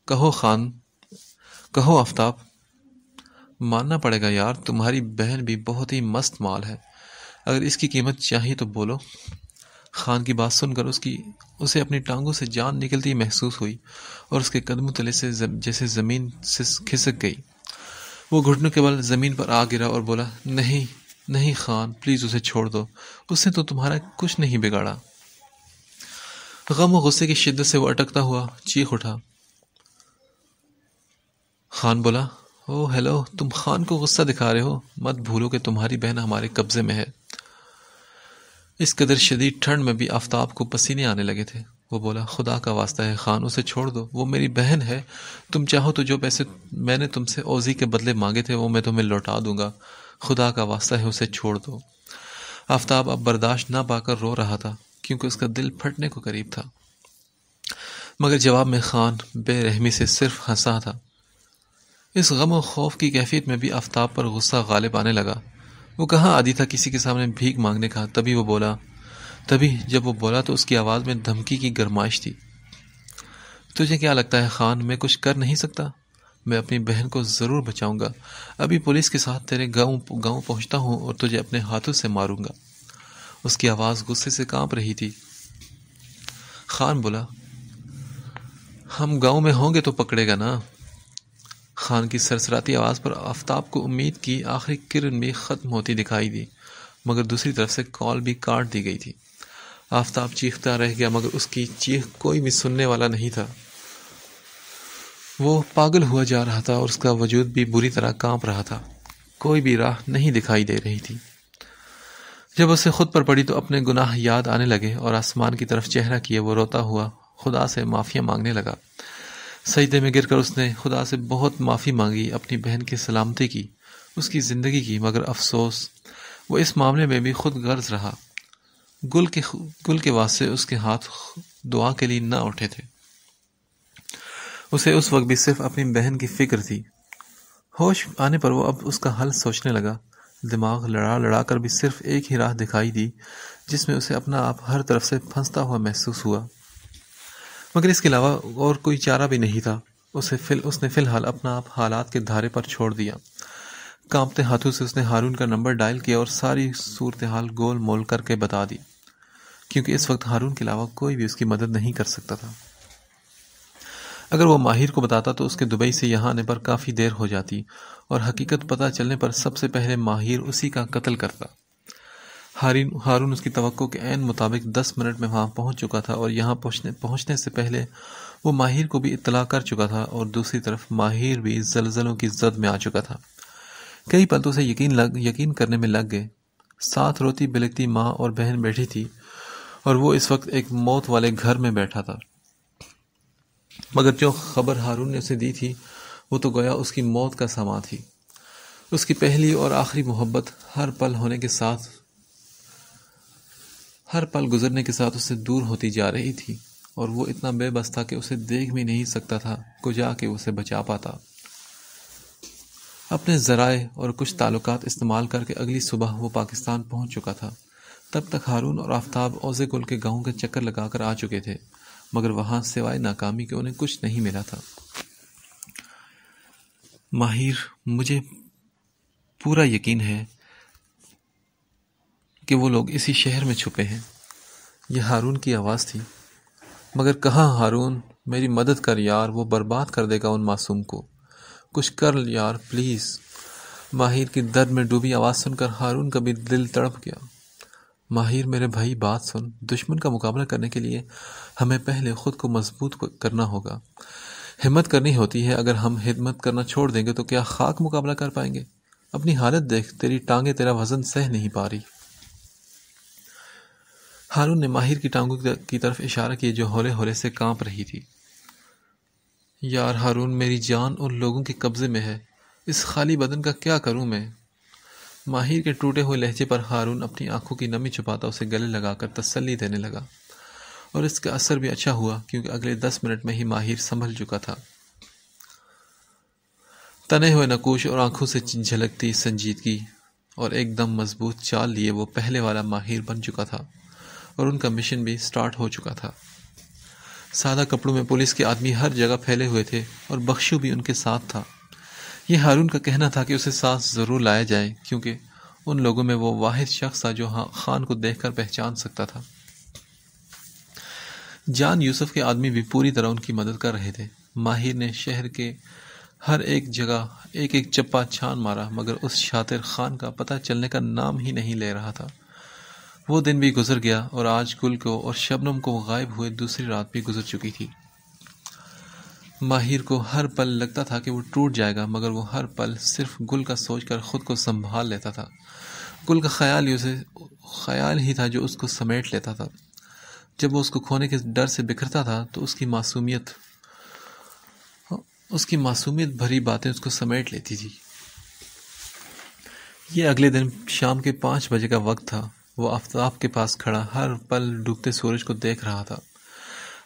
کہو خان، کہو آفتاب۔ ماننا پڑے گا یار، تمہاری بہن بھی بہت ہی مست مال ہے، اگر اس کی قیمت چاہیے تو بولو۔ خان کی بات سن کر اسے اپنی ٹانگوں سے جان نکلتی محسوس ہوئی اور اس کے قدموں تلے سے جیسے زمین سے کھسک گئی۔ وہ گھٹنوں کے بل زمین پر آ گرا اور بولا، نہیں نہیں خان، پلیز اسے چھوڑ دو، اس نے تو تمہارا کچھ نہیں بگاڑا۔ غم و غصے کی شدت سے وہ اٹکتا ہوا چیخ اٹھا۔ خان بولا، او ہیلو، تم خان کو غصہ دکھا رہے ہو؟ مت بھولو کہ تمہاری بہن ہمارے قبضے میں ہے۔ اس قدر شدید ٹھنڈ میں بھی آفتاب کو پسینے آنے لگے تھے۔ وہ بولا، خدا کا واسطہ ہے خان، اسے چھوڑ دو، وہ میری بہن ہے۔ تم چاہو تو جو پیسے میں نے تم سے اوزی کے بدلے مانگے تھے وہ میں تمہیں لوٹا دوں گا، خدا کا واسطہ ہے اسے چھوڑ دو۔ آفتاب اب برداشت نہ پا کر رو رہا تھا کیونکہ اس کا دل پھٹنے کو قریب تھا، مگر جواب میں خان بے رحمی سے صرف ہنسا تھا۔ اس غم و خوف کی کیفیت میں بھی آفتاب پر غصہ غالب آنے لگا۔ وہ کہاں عادی تھا کسی کے سامنے بھیک مانگنے کا۔ تبھی جب وہ بولا تو اس کی آواز میں دھمکی کی گرمائش تھی۔ تجھے کیا لگتا ہے خان، میں کچھ کر نہیں سکتا؟ میں اپنی بہن کو ضرور بچاؤں گا، ابھی پولیس کے ساتھ تیرے گاؤں پہنچتا ہوں اور تجھے اپنے ہاتھوں سے ماروں گا۔ اس کی آواز غصے سے کانپ رہی تھی۔ خان بولا، ہم گاؤں میں ہوں گے تو پکڑے گا نا؟ خان کی سرسراتی آواز پر آفتاب کو امید کی آخری کرن بھی ختم ہوتی دکھائی دی، مگر دوسری طرف سے کال بھی کاٹ دی گئی تھی۔ آفتاب چیختا رہ گیا مگر اس کی چیخ کوئی بھی سننے والا نہیں تھا۔ وہ پاگل ہوا جا رہا تھا اور اس کا وجود بھی بری طرح کانپ رہا تھا۔ کوئی بھی راہ نہیں دکھائی دے رہی تھی۔ جب اسے خود پر پڑی تو اپنے گناہ یاد آنے لگے اور آسمان کی طرف چہرہ کیے وہ روتا ہوا خدا سے معافی مانگنے لگا۔ سجدے میں گر کر اس نے خدا سے بہت معافی مانگی، اپنی بہن کی سلامتی کی، اس کی زندگی کی، مگر افسوس وہ اس معاملے میں بھی خود غرض رہا۔ گل کے واسطے اس کے ہاتھ دعا کے لیے نہ اٹھے تھے۔ اسے اس وقت بھی صرف اپنی بہن کی فکر تھی۔ ہوش آنے پر وہ اب اس کا حل سوچنے لگا۔ دماغ لڑا کر بھی صرف ایک ہی راہ دکھائی دی جس میں اسے اپنا آپ ہر طرف سے پھنستا ہوا محسوس ہوا، مگر اس کے علاوہ اور کوئی چارہ بھی نہیں تھا۔ اس نے فی الحال اپنا آپ حالات کے دھارے پر چھوڑ دیا۔ کانپتے ہاتھوں سے اس نے ہارون کا نمبر ڈائل کیا اور ساری صورتحال گول مول کر کے بتا دی، کیونکہ اس وقت ہارون کے علاوہ کوئی بھی اس کی مدد نہیں کر سکتا تھا۔ اگر وہ ماہر کو بتاتا تو اس کے دبئی سے یہاں آنے پر کافی دیر ہو جاتی اور حقیقت پتہ چلنے پر سب سے پہلے ماہر اسی کا قتل کرتا۔ ہارون اس کی توقع کے عین مطابق 10 منٹ میں وہاں پہنچ چکا تھا اور یہاں پہنچنے سے پہلے وہ ماہر کو بھی اطلاع کر چکا تھا، اور دوسری طرف ماہر بھی زلزلوں کی زد میں آ چکا تھا۔ کئی پل تو اسے یقین کرنے میں لگ گئے۔ ساتھ روتی بلکتی ماں اور بہن بیٹھی تھی اور وہ اس وقت ایک موت والے گھر میں بیٹھا تھا، مگر جو خبر ہارون نے اسے دی تھی وہ تو گویا اس کی موت کا سماں تھی۔ اس کی پہلی اور آخری محبت ہر پل گزرنے کے ساتھ اس سے دور ہوتی جا رہی تھی، اور وہ اتنا بے بس تھا کہ اسے دیکھ بھی نہیں سکتا تھا کجا کہ اسے بچا پاتا۔ اپنے ذرائع اور کچھ تعلقات استعمال کر کے اگلی صبح وہ پاکستان پہنچ چکا تھا۔ تب تک ہارون اور آفتاب اوزے گل کے گاؤں کے چکر لگا کر آ چکے تھے، مگر وہاں سوائے ناکامی کے انہیں کچھ نہیں ملا تھا۔ ماہر، مجھے پورا یقین ہے کہ وہ لوگ اسی شہر میں چھپے ہیں۔ یہ ہارون کی آواز تھی۔ مگر کہاں ہارون، میری مدد کر یار، وہ برباد کر دے گا ان معصوم کو، کچھ کر یار پلیز۔ ماہر کی درد میں ڈوبی آواز سن کر ہارون کا بھی دل تڑپ گیا۔ ماہر میرے بھائی بات سن، دشمن کا مقابلہ کرنے کے لیے ہمیں پہلے خود کو مضبوط کرنا ہوگا۔ ہمت کرنی ہوتی ہے، اگر ہم ہمت کرنا چھوڑ دیں گے تو کیا خاک مقابلہ کر پائیں گے؟ اپنی حالت دیکھ، تیری ٹانگیں تیرا وزن سہ نہیں پا رہی۔ ہارون نے ماہر کی ٹانگوں کی طرف اشارہ کیا جو ہولے ہولے سے کانپ رہی تھی۔ یار ہارون، میری جان ان لوگوں کے قبضے میں ہے، اس خالی بدن کا کیا کروں میں؟ ماہر کے ٹوٹے ہوئے لہجے پر ہارون اپنی آنکھوں کی نمی چھپاتا اسے گلے لگا کر تسلی دینے لگا، اور اس کا اثر بھی اچھا ہوا کیونکہ اگلے 10 منٹ میں ہی ماہر سنبھل چکا تھا۔ تنے ہوئے نقوش اور آنکھوں سے جھلکتی سنجیدگی اور ایک دم مضبوط چال لیے وہ پہلے والا ماہر بن چکا تھا، اور ان کا مشن بھی سٹارٹ ہو چکا تھا۔ سادہ کپڑوں میں پولیس کے آدمی ہر جگہ پھیلے ہوئے تھے اور بخشو بھی ان کے ساتھ تھا۔ یہ ہارون کا کہنا تھا کہ اسے ساتھ ضرور لایا جائے کیونکہ ان لوگوں میں وہ واحد شخص تھا جو خان کو دیکھ کر پہچان سکتا تھا۔ جان یوسف کے آدمی بھی پوری طرح ان کی مدد کر رہے تھے۔ ماہر نے شہر کے ہر ایک جگہ ایک ایک چپا چھان مارا مگر اس شاطر خان کا پتہ چلنے کا نام ہی نہیں لے رہا تھا۔ وہ دن بھی گزر گیا اور آج گل کو اور شبنم کو غائب ہوئے دوسری رات بھی گزر چکی تھی۔ ماہر کو ہر پل لگتا تھا کہ وہ ٹوٹ جائے گا مگر وہ ہر پل صرف گل کا سوچ کر خود کو سنبھال لیتا تھا۔ گل کا خیال ہی تھا جو اس کو سمیٹ لیتا تھا۔ جب وہ اس کو کھونے کے ڈر سے بکھرتا تھا تو اس کی معصومیت بھری باتیں اس کو سمیٹ لیتی تھی۔ یہ اگلے دن شام کے 5 بجے کا وقت تھا۔ وہ آفتاب کے پاس کھڑا ہر پل ڈوبتے سورج کو دیکھ رہا تھا۔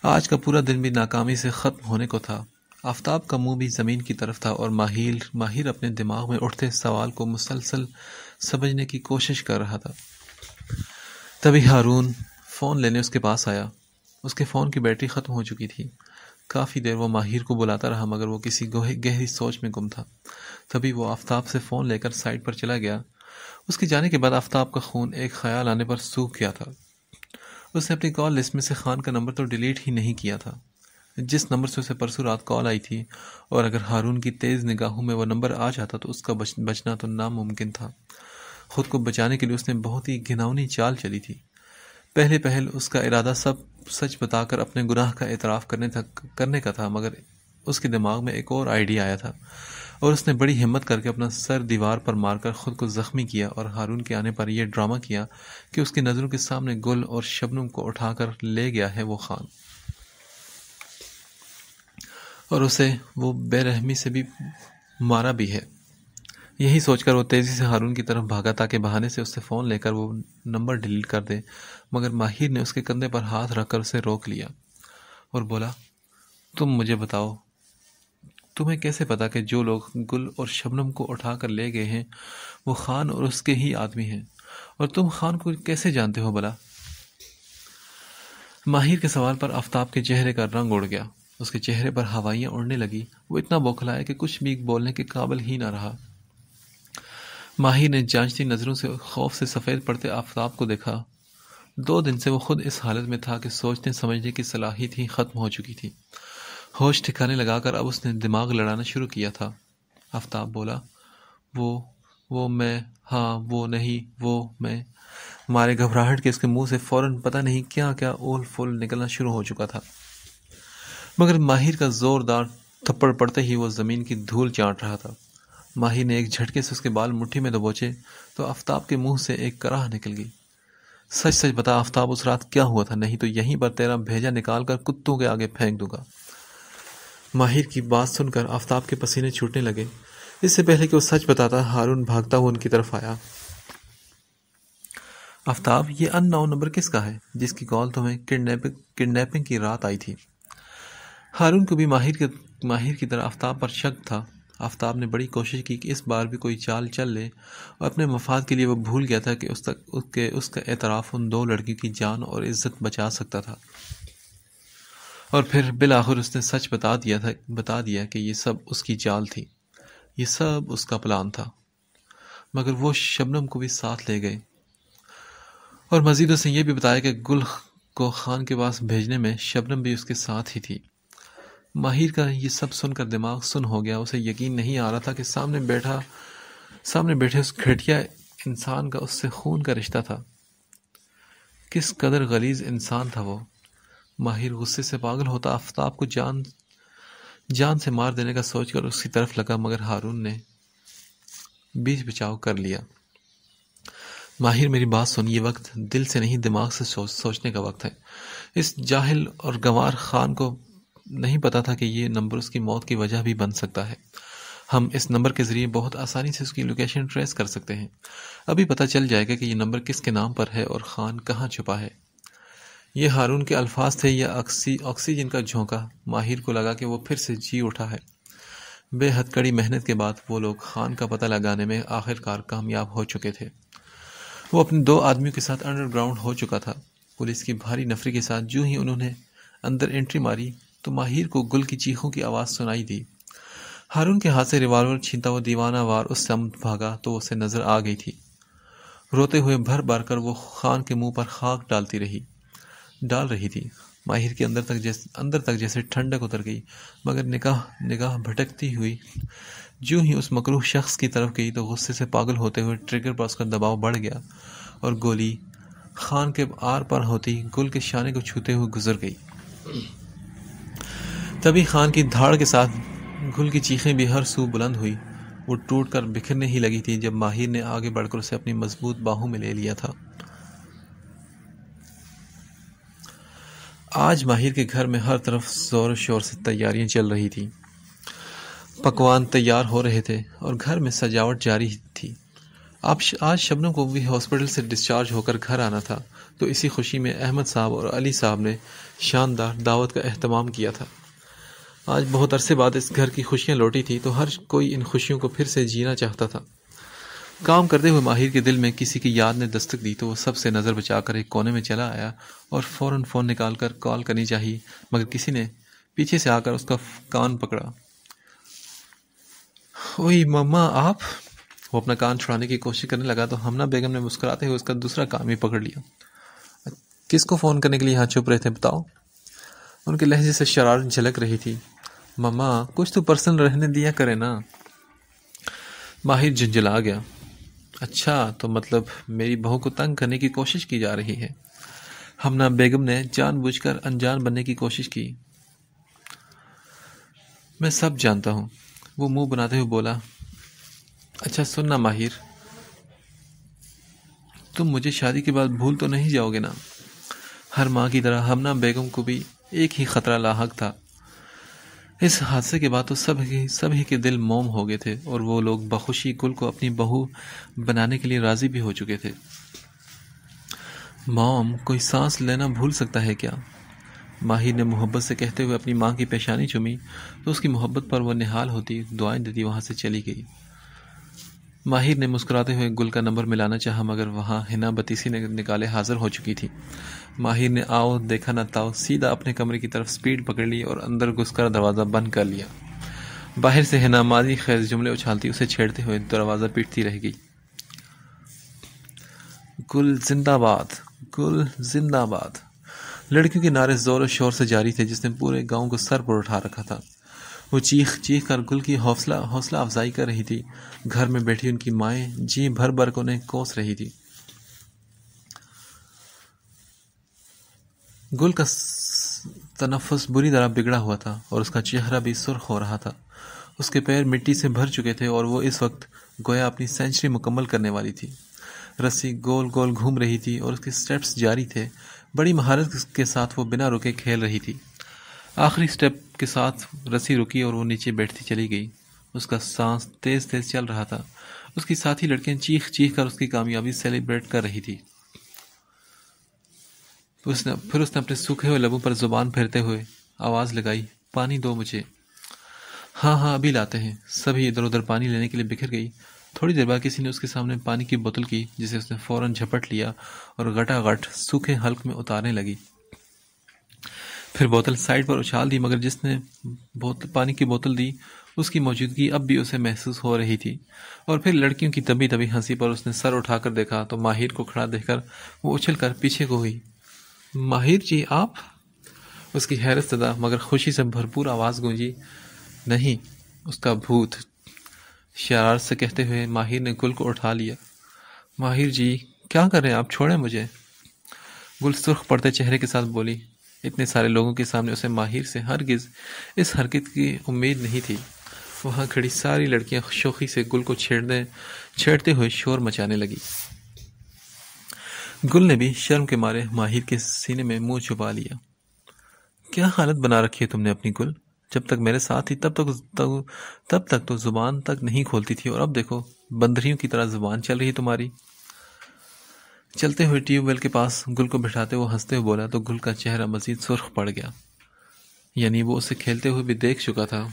آج کا پورا دن بھی ناکامی سے ختم ہونے کو تھا۔ آفتاب کا منہ بھی زمین کی طرف تھا اور ماہر اپنے دماغ میں اٹھتے سوال کو مسلسل سمجھنے کی کوشش کر رہا تھا۔ تبھی ہارون فون لینے اس کے پاس آیا۔ اس کے فون کی بیٹری ختم ہو چکی تھی۔ کافی دیر وہ ماہر کو بلاتا رہا مگر وہ کسی گہری سوچ میں گم تھا۔ تبھی وہ آفتاب سے فون لے کر سائٹ پر چلا گیا۔ اس کے جانے کے بعد آفتاب کا خون ایک خیال آنے پر سوکھ گیا تھا۔ اس نے اپنی کال لسٹ میں سے خان کا نمبر تو ڈیلیٹ ہی نہیں کیا تھا جس نمبر سے اسے پرسوں رات کال آئی تھی، اور اگر ہارون کی تیز نگاہوں میں وہ نمبر آ جاتا تو اس کا بچنا تو ناممکن تھا۔ خود کو بچانے کے لیے اس نے بہت ہی گھناؤنی چال چلی تھی۔ پہل اس کا ارادہ سب سچ بتا کر اپنے گناہ کا اعتراف کرنے کا تھا مگر اس کے دماغ میں ایک اور آئیڈیا آیا تھا اور اس نے بڑی ہمت کر کے اپنا سر دیوار پر مار کر خود کو زخمی کیا اور ہارون کے آنے پر یہ ڈرامہ کیا کہ اس کی نظروں کے سامنے گل اور شبنم کو اٹھا کر لے گیا ہے وہ خان، اور اسے وہ بے رحمی سے بھی مارا بھی ہے۔ یہی سوچ کر وہ تیزی سے ہارون کی طرف بھاگا تاکہ بہانے سے اس سے فون لے کر وہ نمبر ڈیلیٹ کر دے مگر ماہر نے اس کے کندھے پر ہاتھ رکھ کر اسے روک لیا اور بولا، تم مجھے بتاؤ، تمہیں کیسے پتا کہ جو لوگ گل اور شبنم کو اٹھا کر لے گئے ہیں وہ خان اور اس کے ہی آدمی ہیں، اور تم خان کو کیسے جانتے ہو بلا؟ ماہر کے سوال پر آفتاب کے چہرے کا رنگ اڑ گیا۔ اس کے چہرے پر ہوائیاں اڑنے لگی۔ وہ اتنا بوکھلایا کہ کچھ بھی بولنے کے قابل ہی نہ رہا۔ ماہر نے جانچتی نظروں سے خوف سے سفید پڑتے آفتاب کو دیکھا۔ 2 دن سے وہ خود اس حالت میں تھا کہ سوچنے سمجھنے کی صلاحیت ہی ختم ہو چکی تھی۔ ہوش ٹھکانے لگا کر اب اس نے دماغ لڑانا شروع کیا تھا۔ آفتاب بولا، وہ میں، ہاں وہ نہیں وہ میں۔ مارے گھبراہٹ کے اس کے منہ سے فوراً پتہ نہیں کیا کیا اول فول نکلنا شروع ہو چکا تھا، مگر ماہر کا زوردار تھپڑ پڑتے ہی وہ زمین کی دھول چاٹ رہا تھا۔ ماہر نے ایک جھٹکے سے اس کے بال مٹھی میں دبوچے تو آفتاب کے منہ سے ایک کراہ نکل گئی۔ سچ سچ بتا آفتاب، اس رات کیا ہوا تھا، نہیں تو یہیں پر تیرا بھیجا نکال کر کتوں کے آگے پھینک دوں گا۔ ماہر کی بات سن کر آفتاب کے پسینے چھوٹنے لگے۔ اس سے پہلے کہ وہ سچ بتاتا ہارون بھاگتا ہوا ان کی طرف آیا۔ آفتاب، یہ ان نون نمبر کس کا ہے جس کی کال تمہیں کڈنیپنگ کی رات آئی تھی؟ ہارون کو بھی ماہر کی طرح آفتاب پر شک تھا۔ آفتاب نے بڑی کوشش کی کہ اس بار بھی کوئی چال چل لے، اور اپنے مفاد کے لیے وہ بھول گیا تھا کہ اس کا اعتراف ان 2 لڑکیوں کی جان اور عزت بچا سکتا تھا، اور پھر بالآخر اس نے سچ بتا دیا کہ یہ سب اس کی چال تھی، یہ سب اس کا پلان تھا۔ مگر وہ شبنم کو بھی ساتھ لے گئے، اور مزید اس نے یہ بھی بتایا کہ گل کو خان کے پاس بھیجنے میں شبنم بھی اس کے ساتھ ہی تھی۔ ماہر کا یہ سب سن کر دماغ سن ہو گیا۔ اسے یقین نہیں آ رہا تھا کہ سامنے بیٹھے اس گھٹیا انسان کا اس سے خون کا رشتہ تھا۔ کس قدر غلیظ انسان تھا وہ۔ ماہر غصے سے پاگل ہوتا آفتاب کو جان سے مار دینے کا سوچ کر اس کی طرف لگا مگر ہارون نے بیچ بچاؤ کر لیا۔ ماہر میری بات سن، یہ وقت دل سے نہیں دماغ سے سوچنے کا وقت ہے۔ اس جاہل اور گنوار خان کو نہیں پتا تھا کہ یہ نمبر اس کی موت کی وجہ بھی بن سکتا ہے۔ ہم اس نمبر کے ذریعے بہت آسانی سے اس کی لوکیشن ٹریس کر سکتے ہیں۔ ابھی پتہ چل جائے گا کہ یہ نمبر کس کے نام پر ہے اور خان کہاں چھپا ہے۔ یہ ہارون کے الفاظ تھے یا آکسیجن کا جھونکا؟ ماہر کو لگا کہ وہ پھر سے جی اٹھا ہے۔ بے حد کڑی محنت کے بعد وہ لوگ خان کا پتہ لگانے میں آخرکار کامیاب ہو چکے تھے۔ وہ اپنے 2 آدمیوں کے ساتھ انڈر گراؤنڈ ہو چکا تھا۔ پولیس کی بھاری نفری کے ساتھ جو ہی انہوں نے اندر انٹری ماری تو ماہر کو گل کی چیخوں کی آواز سنائی دی۔ ہارون کے ہاتھ سے ریوالور چھینتا ہوا دیوانہ وار اس سمت بھاگا تو اسے نظر آ گئی تھی۔ روتے ہوئے بھر بھر کر وہ خان کے منہ پر خاک ڈال رہی تھی۔ ماہر کے اندر تک جیسے ٹھنڈک اتر گئی، مگر نگاہ بھٹکتی ہوئی جو ہی اس مکروہ شخص کی طرف گئی تو غصے سے پاگل ہوتے ہوئے ٹریگر پر اس کا دباؤ بڑھ گیا اور گولی خان کے آر پار ہوتی گل کے شانے کو چھوتے ہوئے گزر گئی۔ تبھی خان کی دھاڑ کے ساتھ گل کی چیخیں بھی ہر سو بلند ہوئی۔ وہ ٹوٹ کر بکھرنے ہی لگی تھی جب ماہر نے آگے بڑھ کر اسے اپنی مضبوط باہوں میں لے لیا تھا۔ آج ماہر کے گھر میں ہر طرف زور و شور سے تیاریاں چل رہی تھی۔ پکوان تیار ہو رہے تھے اور گھر میں سجاوٹ جاری تھی۔ آج شبنم کو بھی ہاسپٹل سے ڈسچارج ہو کر گھر آنا تھا، تو اسی خوشی میں احمد صاحب اور علی صاحب نے شاندار دعوت کا اہتمام کیا تھا۔ آج بہت عرصے بعد اس گھر کی خوشیاں لوٹی تھی تو ہر کوئی ان خوشیوں کو پھر سے جینا چاہتا تھا۔ کام کرتے ہوئے ماہر کے دل میں کسی کی یاد نے دستک دی تو وہ سب سے نظر بچا کر ایک کونے میں چلا آیا اور فوراً فون نکال کر کال کرنی چاہی، مگر کسی نے پیچھے سے آ کر اس کا کان پکڑا۔ اوئی مما آپ؟ وہ اپنا کان چھڑانے کی کوشش کرنے لگا تو ہمنا بیگم نے مسکراتے ہوئے اس کا دوسرا کان بھی پکڑ لیا۔ کس کو فون کرنے کے لیے یہاں چھپ رہے تھے بتاؤ؟ ان کے لہجے سے شرارت جھلک رہی تھی۔ مما کچھ تو پرسنل رہنے دیا کرے نا۔ ماہر جھنجھلا گیا۔ اچھا تو مطلب میری بہو کو تنگ کرنے کی کوشش کی جا رہی ہے؟ ہمنا بیگم نے جان بوجھ کر انجان بننے کی کوشش کی۔ میں سب جانتا ہوں، وہ منہ بناتے ہوئے بولا۔ اچھا سننا ماہر، تم مجھے شادی کے بعد بھول تو نہیں جاؤ گے نا؟ ہر ماں کی طرح ہمنا بیگم کو بھی ایک ہی خطرہ لاحق تھا۔ اس حادثے کے بعد تو سبھی کے دل موم ہو گئے تھے اور وہ لوگ بخوشی گل کو اپنی بہو بنانے کے لیے راضی بھی ہو چکے تھے۔ موم کوئی سانس لینا بھول سکتا ہے کیا؟ ماہر نے محبت سے کہتے ہوئے اپنی ماں کی پیشانی چومی تو اس کی محبت پر وہ نہال ہوتی دعائیں دیتی وہاں سے چلی گئی۔ ماہر نے مسکراتے ہوئے گل کا نمبر ملانا چاہا مگر وہاں ہنا بتیسی نے نکالے حاضر ہو چکی تھی۔ ماہر نے آؤ دیکھا نہ تاؤ سیدھا اپنے کمرے کی طرف سپیڈ پکڑ لی اور اندر گھس کر دروازہ بند کر لیا۔ باہر سے ہنا ماضی خیز جملے اچھالتی اسے چھیڑتے ہوئے دروازہ پیٹتی رہ گئی۔ گل زندہ باد، گل زندہ باد۔ لڑکیوں کے نعرے زور و شور سے جاری تھے جس نے پورے گاؤں کو سر پر اٹھا رکھا تھا۔ وہ چیخ چیخ کر گل کی حوصلہ افزائی کر رہی تھی۔ گھر میں بیٹھی ان کی مائیں جی بھر بھر کو انہیں کوس رہی تھی۔ گل کا تنفس بری طرح بگڑا ہوا تھا اور اس کا چہرہ بھی سرخ ہو رہا تھا۔ اس کے پیر مٹی سے بھر چکے تھے اور وہ اس وقت گویا اپنی سینچری مکمل کرنے والی تھی۔ رسی گول گول گھوم رہی تھی اور اس کے سٹیپس جاری تھے۔ بڑی مہارت کے ساتھ وہ بنا رکے کھیل رہی تھی۔ آخری سٹیپ کے ساتھ رسی رکی اور وہ نیچے بیٹھتی چلی گئی۔ اس کا سانس تیز تیز چل رہا تھا۔ اس کی ساتھی لڑکیاں چیخ چیخ کر اس کی کامیابی سیلیبریٹ کر رہی تھی۔ پھر اس نے اپنے سوکھے ہوئے لبوں پر زبان پھیرتے ہوئے آواز لگائی، پانی دو مجھے۔ ہاں ہاں ابھی لاتے ہیں۔ سبھی ادھر ادھر پانی لینے کے لیے بکھر گئی۔ تھوڑی دیر بعد کسی نے اس کے سامنے پانی کی بوتل کی جسے اس نے فوراً جھپٹ لیا اور گٹا گٹ سوکھے حلق میں اتارنے لگی۔ پھر بوتل سائڈ پر اچھال دی مگر جس نے پانی کی بوتل دی اس کی موجودگی اب بھی اسے محسوس ہو رہی تھی۔ اور پھر لڑکیوں کی دبی دبی ہنسی پر اس نے سر اٹھا کر دیکھا تو ماہر کو کھڑا دیکھ کر وہ اچھل کر پیچھے کو ہوئی۔ ماہر جی آپ؟ اس کی حیرت زدہ مگر خوشی سے بھرپور آواز گونجی۔ نہیں، اس کا بھوت، شرارت سے کہتے ہوئے ماہر نے گل کو اٹھا لیا۔ ماہر جی کیا کر رہے ہیں آپ؟ چھوڑیں مجھے۔ گل سرخ پڑتے چہرے کے ساتھ بولی۔ اتنے سارے لوگوں کے سامنے اسے ماہر سے ہرگز اس حرکت کی امید نہیں تھی۔ وہاں کھڑی ساری لڑکیاں شوخی سے گل کو چھیڑتے ہوئے شور مچانے لگی۔ گل نے بھی شرم کے مارے ماہر کے سینے میں منہ چھپا لیا۔ کیا حالت بنا رکھی ہے تم نے اپنی گل؟ جب تک میرے ساتھ تھی تب تک تو زبان تک نہیں کھولتی تھی، اور اب دیکھو بندریوں کی طرح زبان چل رہی ہے تمہاری۔ چلتے ہوئے ٹیوب ویل کے پاس گل کو بٹھاتے ہوئے ہنستے ہوئے بولا تو گل کا چہرہ مزید سرخ پڑ گیا، یعنی وہ اسے کھیلتے ہوئے بھی دیکھ چکا تھا۔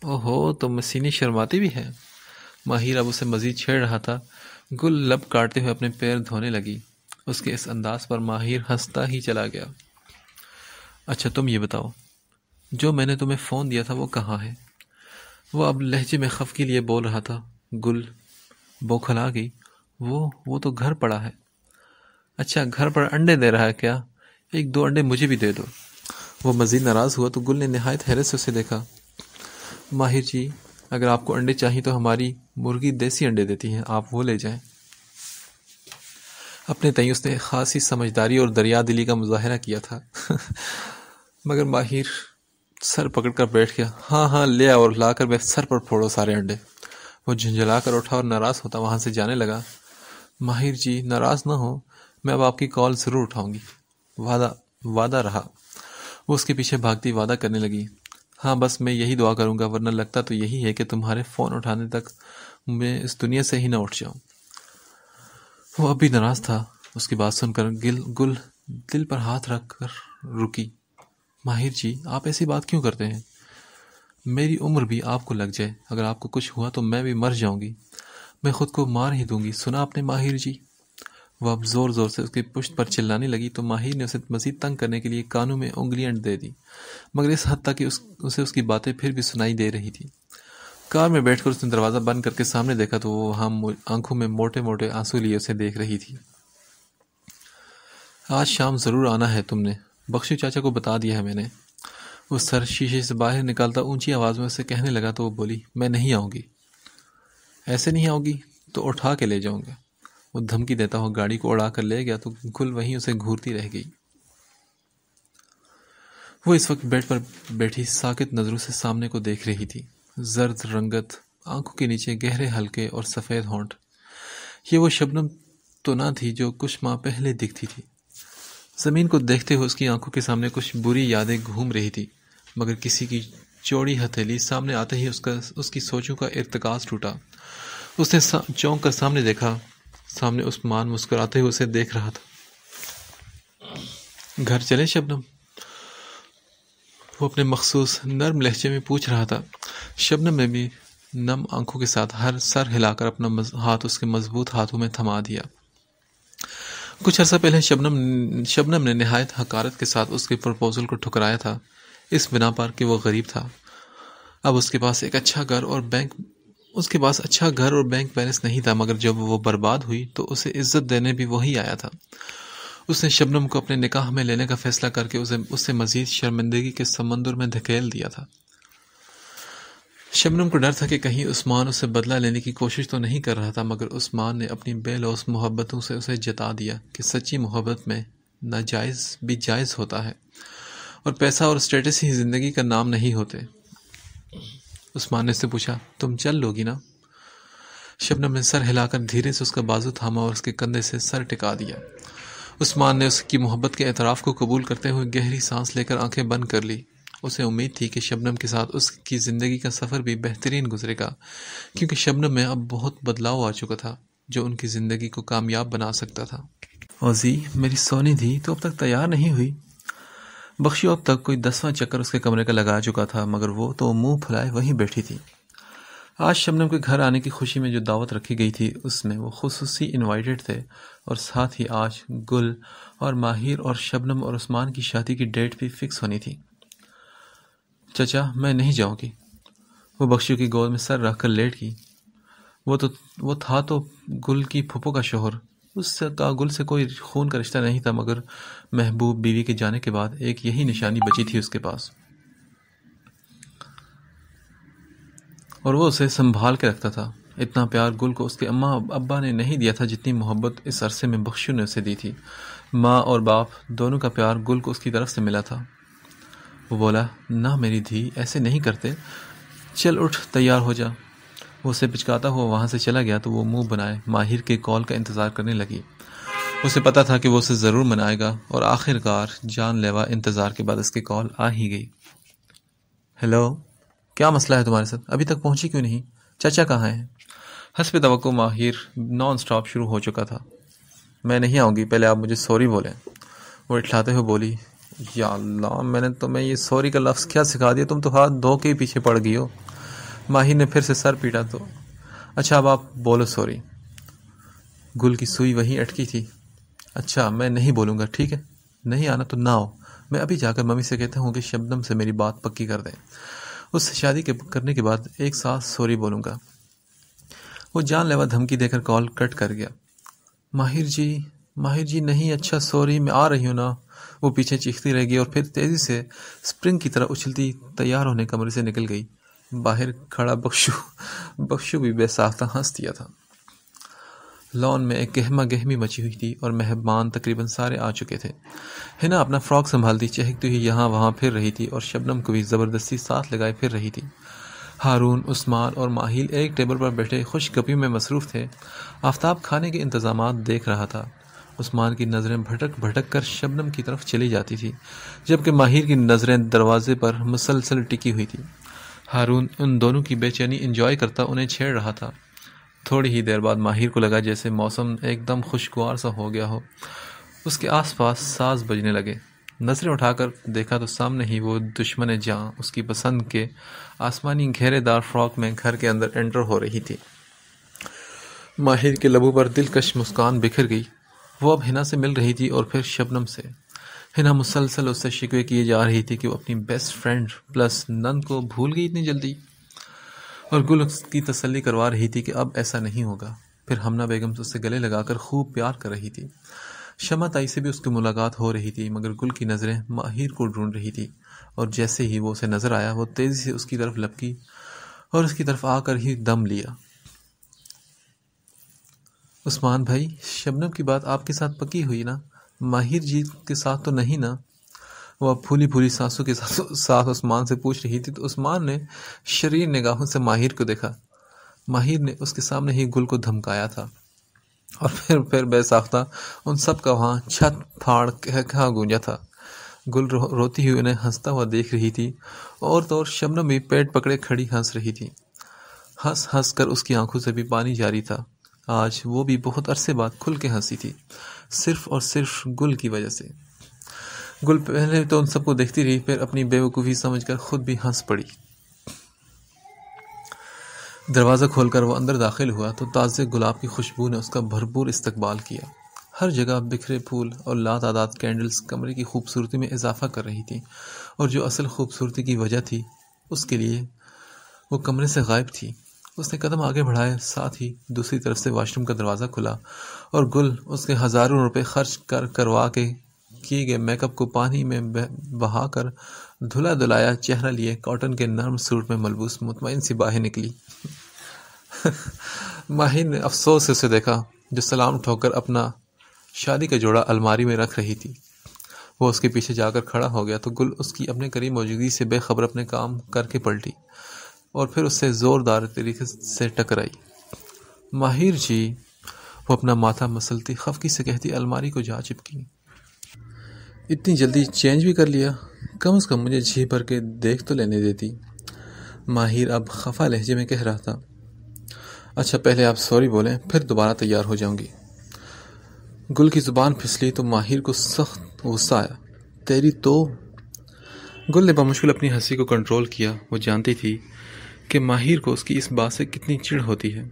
اوہو، تو مسینی شرماتی بھی ہے۔ ماہر اب اسے مزید چھیڑ رہا تھا۔ گل لب کاٹتے ہوئے اپنے پیر دھونے لگی۔ اس کے اس انداز پر ماہر ہنستا ہی چلا گیا۔ اچھا تم یہ بتاؤ، جو میں نے تمہیں فون دیا تھا وہ کہاں ہے؟ وہ اب لہجے میں خف کے لیے بول رہا تھا۔ گل بوکھلا گئی۔ وہ تو گھر پڑا ہے۔ اچھا گھر پر انڈے دے رہا ہے کیا؟ ایک دو انڈے مجھے بھی دے دو۔ وہ مزید ناراض ہوا تو گل نے نہایت حیرت سے اسے دیکھا۔ ماہر جی، اگر آپ کو انڈے چاہیے تو ہماری مرغی دیسی انڈے دیتی ہے، آپ وہ لے جائیں۔ اپنے تئیں اس نے خاصی سمجھداری اور دریا دلی کا مظاہرہ کیا تھا، مگر ماہر سر پکڑ کر بیٹھ گیا۔ ہاں لے آؤ اور لا کر میرے سر پر پھوڑو سارے انڈے۔ وہ جھنجھلا کر اٹھا اور ناراض ہوتا وہاں سے جانے لگا۔ ماہر جی ناراض نہ ہو، میں اب آپ کی کال ضرور اٹھاؤں گی، وعدہ رہا۔ وہ اس کے پیچھے بھاگتی وعدہ کرنے لگی۔ ہاں بس میں یہی دعا کروں گا، ورنہ لگتا تو یہی ہے کہ تمہارے فون اٹھانے تک میں اس دنیا سے ہی نہ اٹھ جاؤں۔ وہ اب بھی ناراض تھا۔ اس کی بات سن کر گل دل پر ہاتھ رکھ کر رکی۔ ماہر جی آپ ایسی بات کیوں کرتے ہیں؟ میری عمر بھی آپ کو لگ جائے، اگر آپ کو کچھ ہوا تو میں بھی مر جاؤں گی، میں خود کو مار ہی دوں گی، سنا آپ نے ماہر جی؟ وہ اب زور زور سے اس کی پشت پر چلانے لگی تو ماہر نے اسے مزید تنگ کرنے کے لیے کانوں میں انگلیاں دے دی، مگر اس حد تک کہ اسے اس کی باتیں پھر بھی سنائی دے رہی تھی۔ کار میں بیٹھ کر اس نے دروازہ بند کر کے سامنے دیکھا تو وہ وہاں آنکھوں میں موٹے موٹے آنسو لیے اسے دیکھ رہی تھی۔ آج شام ضرور آنا ہے تم نے، بخشو چاچا کو بتا دیا ہے میں نے۔ وہ سر شیشے سے باہر نکالتا اونچی آواز میں اسے کہنے لگا تو وہ بولی، میں نہیں آؤں گی۔ ایسے نہیں آؤں گی تو اٹھا کے لے جاؤں گا۔ وہ دھمکی دیتا ہوا گاڑی کو اڑا کر لے گیا تو گل وہیں اسے گھورتی رہ گئی۔ وہ اس وقت بیڈ پر بیٹھی ساکت نظروں سے سامنے کو دیکھ رہی تھی۔ زرد رنگت، آنکھوں کے نیچے گہرے ہلکے اور سفید ہونٹ۔ یہ وہ شبنم تو نہ تھی جو کچھ ماہ پہلے دکھتی تھی۔ زمین کو دیکھتے ہوئے اس کی آنکھوں کے سامنے کچھ بری یادیں گھوم رہی تھی، مگر کسی کی چوڑی ہتھیلی سامنے آتے ہی اس کی سوچوں کا ارتکاز ٹوٹا۔ اس نے چونک کر سامنے دیکھا، سامنے عثمان مسکراتے ہوئے اسے دیکھ رہا تھا۔ گھر چلے شبنم؟ وہ اپنے مخصوص نرم لہجے میں پوچھ رہا تھا۔ شبنم نے بھی نم آنکھوں کے ساتھ ہر سر ہلا کر اپنا ہاتھ اس کے مضبوط ہاتھوں میں تھما دیا۔ کچھ عرصہ پہلے شبنم نے نہایت حقارت کے ساتھ اس کے پرپوزل کو ٹھکرایا تھا، اس بنا پر کہ وہ غریب تھا۔ اب اس کے پاس اچھا گھر اور بینک بیلنس نہیں تھا، مگر جب وہ برباد ہوئی تو اسے عزت دینے بھی وہی آیا تھا۔ اس نے شبنم کو اپنے نکاح میں لینے کا فیصلہ کر کے اسے مزید شرمندگی کے سمندر میں دھکیل دیا تھا۔ شبنم کو ڈر تھا کہ کہیں عثمان اسے بدلہ لینے کی کوشش تو نہیں کر رہا تھا، مگر عثمان نے اپنی بے لوث محبتوں سے اسے جتا دیا کہ سچی محبت میں ناجائز بھی جائز ہوتا ہے، اور پیسہ اور اسٹیٹس ہی زندگی کا نام نہیں ہوتے۔ عثمان نے اس سے پوچھا، تم چل لو گی نا؟ شبنم نے سر ہلا کر دھیرے سے اس کا بازو تھاما اور اس کے کندھے سے سر ٹکا دیا۔ عثمان نے اس کی محبت کے اعتراف کو قبول کرتے ہوئے گہری سانس لے کر آنکھیں بند کر لی۔ اسے امید تھی کہ شبنم کے ساتھ اس کی زندگی کا سفر بھی بہترین گزرے گا، کیونکہ شبنم میں اب بہت بدلاؤ آ چکا تھا جو ان کی زندگی کو کامیاب بنا سکتا تھا۔ اوزی، میری سونی تھی تو اب تک تیار نہیں ہوئی۔ بخشو اب تک کوئی 10واں چکر اس کے کمرے کا لگا چکا تھا، مگر وہ تو منہ پھلائے وہیں بیٹھی تھی۔ آج شبنم کے گھر آنے کی خوشی میں جو دعوت رکھی گئی تھی اس میں وہ خصوصی انوائٹڈ تھے، اور ساتھ ہی آج گل اور ماہر اور شبنم اور عثمان کی شادی کی ڈیٹ بھی فکس ہونی تھی۔ چچا میں نہیں جاؤں گی۔ وہ بخشو کی گود میں سر رکھ کر لیٹ گئی۔ وہ تھا تو گل کی پھپھو کا شوہر، اس کا گل سے کوئی خون کا رشتہ نہیں تھا، مگر محبوب بیوی کے جانے کے بعد ایک یہی نشانی بچی تھی اس کے پاس، اور وہ اسے سنبھال کے رکھتا تھا۔ اتنا پیار گل کو اس کے اماں ابا نے نہیں دیا تھا جتنی محبت اس عرصے میں بخشو نے اسے دی تھی۔ ماں اور باپ دونوں کا پیار گل کو اس کی طرف سے ملا تھا۔ وہ بولا، نہ میری دھی، ایسے نہیں کرتے، چل اٹھ تیار ہو جا۔ وہ اسے پچکاتا ہوا وہاں سے چلا گیا تو وہ منہ بنائے ماہر کے کال کا انتظار کرنے لگی۔ اسے پتا تھا کہ وہ اسے ضرور منائے گا، اور آخر کار جان لیوا انتظار کے بعد اس کی کال آ ہی گئی۔ ہیلو، کیا مسئلہ ہے تمہارے ساتھ؟ ابھی تک پہنچی کیوں نہیں؟ چچا کہاں ہیں؟ حسب توقع ماہر نان سٹاپ شروع ہو چکا تھا۔ میں نہیں آؤں گی، پہلے آپ مجھے سوری بولیں۔ وہ اٹھلاتے ہوئے بولی، یا اللہ، میں نے تمہیں یہ سوری کا لفظ کیا سکھا دیا؟ تم تو ہاتھ دھو کے ہی پیچھے پڑ گئی ہو۔ ماہر نے پھر سے سر پیٹا تو اچھا اب آپ بولو سوری۔ گل کی سوئی وہیں اٹکی تھی۔ اچھا میں نہیں بولوں گا، ٹھیک ہے؟ نہیں آنا تو نہ آؤ، میں ابھی جا کر ممی سے کہتا ہوں کہ شبنم سے میری بات پکی کر دیں، اس سے شادی کرنے کے بعد ایک ساتھ سوری بولوں گا۔ وہ جان لیوا دھمکی دے کر کال کٹ کر گیا۔ ماہر جی نہیں، اچھا سوری، میں آ رہی ہوں نا۔ وہ پیچھے چیختی رہ گئی اور پھر تیزی سے سپرنگ کی طرح اچھلتی تیار ہونے کمرے سے نکل گئی۔ باہر کھڑا بخشو بھی بے ساختہ ہنس دیا تھا۔ لان میں ایک گہما گہمی مچی ہوئی تھی اور مہمان تقریباً سارے آ چکے تھے۔ ہنا اپنا فراک سنبھالتی چہکتی ہوئی یہاں وہاں پھر رہی تھی اور شبنم کو بھی زبردستی ساتھ لگائے پھر رہی تھی۔ ہارون، عثمان اور ماہیل ایک ٹیبل پر بیٹھے خوش گپی میں مصروف تھے۔ آفتاب کھانے کے انتظامات دیکھ رہا تھا۔ عثمان کی نظریں بھٹک بھٹک کر شبنم کی طرف چلی جاتی تھی، جبکہ ماہر کی نظریں دروازے پر مسلسل ٹکی ہوئی تھی۔ ہارون ان دونوں کی بے چینی انجوائے کرتا انہیں چھیڑ رہا تھا۔ تھوڑی ہی دیر بعد ماہر کو لگا جیسے موسم ایک دم خوشگوار سا ہو گیا ہو۔ اس کے آس پاس ساز بجنے لگے۔ نظریں اٹھا کر دیکھا تو سامنے ہی وہ دشمن جاں اس کی پسند کے آسمانی گھیرے دار فراک میں گھر کے اندر انٹر ہو رہی تھی۔ ماہر کے لبوں پر دلکش مسکان بکھر گئی۔ وہ اب ہنا سے مل رہی تھی اور پھر شبنم سے۔ ہنا مسلسل اس سے شکوے کیے جا رہی تھی کہ وہ اپنی بیسٹ فرینڈ پلس نند کو بھول گئی اتنی جلدی، اور گل اس کی تسلی کروا رہی تھی کہ اب ایسا نہیں ہوگا۔ پھر ہمنا بیگم اس سے گلے لگا کر خوب پیار کر رہی تھی۔ شمع تائی سے بھی اس کی ملاقات ہو رہی تھی، مگر گل کی نظریں ماہر کو ڈھونڈ رہی تھی، اور جیسے ہی وہ اسے نظر آیا وہ تیزی سے اس کی طرف لپکی اور اس کی طرف آ کر ہی دم لیا۔ عثمان بھائی، شبنم کی بات آپ کے ساتھ پکی ہوئی نا؟ ماہر جی کے ساتھ تو نہیں نا؟ وہ اب پھولی پھولی سانسوں کے ساتھ عثمان سے پوچھ رہی تھی تو عثمان نے شریر نگاہوں سے ماہر کو دیکھا۔ ماہر نے اس کے سامنے ہی گل کو دھمکایا تھا، اور پھر بے ساختہ ان سب کا وہاں چھت پھاڑ کہا گونجا تھا۔ گل روتی ہوئی انہیں ہنستا ہوا دیکھ رہی تھی، اور تو اور شبنم بھی پیٹ پکڑے کھڑی ہنس رہی تھی۔ ہنس ہنس کر اس کی آنکھوں سے بھی پانی جاری تھا۔ آج وہ بھی بہت عرصے بعد کھل کے ہنسی تھی، صرف اور صرف گل کی وجہ سے۔ گل پہلے تو ان سب کو دیکھتی رہی، پھر اپنی بے وقوفی سمجھ کر خود بھی ہنس پڑی۔ دروازہ کھول کر وہ اندر داخل ہوا تو تازے گلاب کی خوشبو نے اس کا بھرپور استقبال کیا۔ ہر جگہ بکھرے پھول اور لاتعداد کینڈلز کمرے کی خوبصورتی میں اضافہ کر رہی تھیں، اور جو اصل خوبصورتی کی وجہ تھی اس کے لیے وہ کمرے سے غائب تھی۔ اس نے قدم آگے بڑھائے، ساتھ ہی دوسری طرف سے واش روم کا دروازہ کھلا، اور گل اس کے ہزاروں روپے خرچ کروا کے کیے گئے میک اپ کو پانی میں بہا کر دھلا دھلایا چہرہ لیے کاٹن کے نرم سوٹ میں ملبوس مطمئن سی باہر نکلی۔ ماہر نے افسوس سے اسے دیکھا، جو سلام ٹھوک کر اپنا شادی کا جوڑا الماری میں رکھ رہی تھی۔ وہ اس کے پیچھے جا کر کھڑا ہو گیا تو گل اس کی اپنے قریب موجودگی سے بے خبر اپنے کام کر کے پلٹی، اور پھر اس سے زوردار طریقے سے ٹکرائی۔ ماہر جی، وہ اپنا ماتھا مسلتی خفگی سے کہتی الماری کو جا چپکی۔ اتنی جلدی چینج بھی کر لیا؟ کم از کم مجھے جی بھر کے دیکھ تو لینے دیتی۔ ماہر اب خفا لہجے میں کہہ رہا تھا۔ اچھا پہلے آپ سوری بولیں، پھر دوبارہ تیار ہو جاؤں گی۔ گل کی زبان پھسلی تو ماہر کو سخت غصہ آیا۔ تیری تو؟ گل نے بمشکل اپنی ہنسی کو کنٹرول کیا۔ وہ جانتی تھی کہ ماہر کو اس کی اس بات سے کتنی چڑ ہوتی ہے۔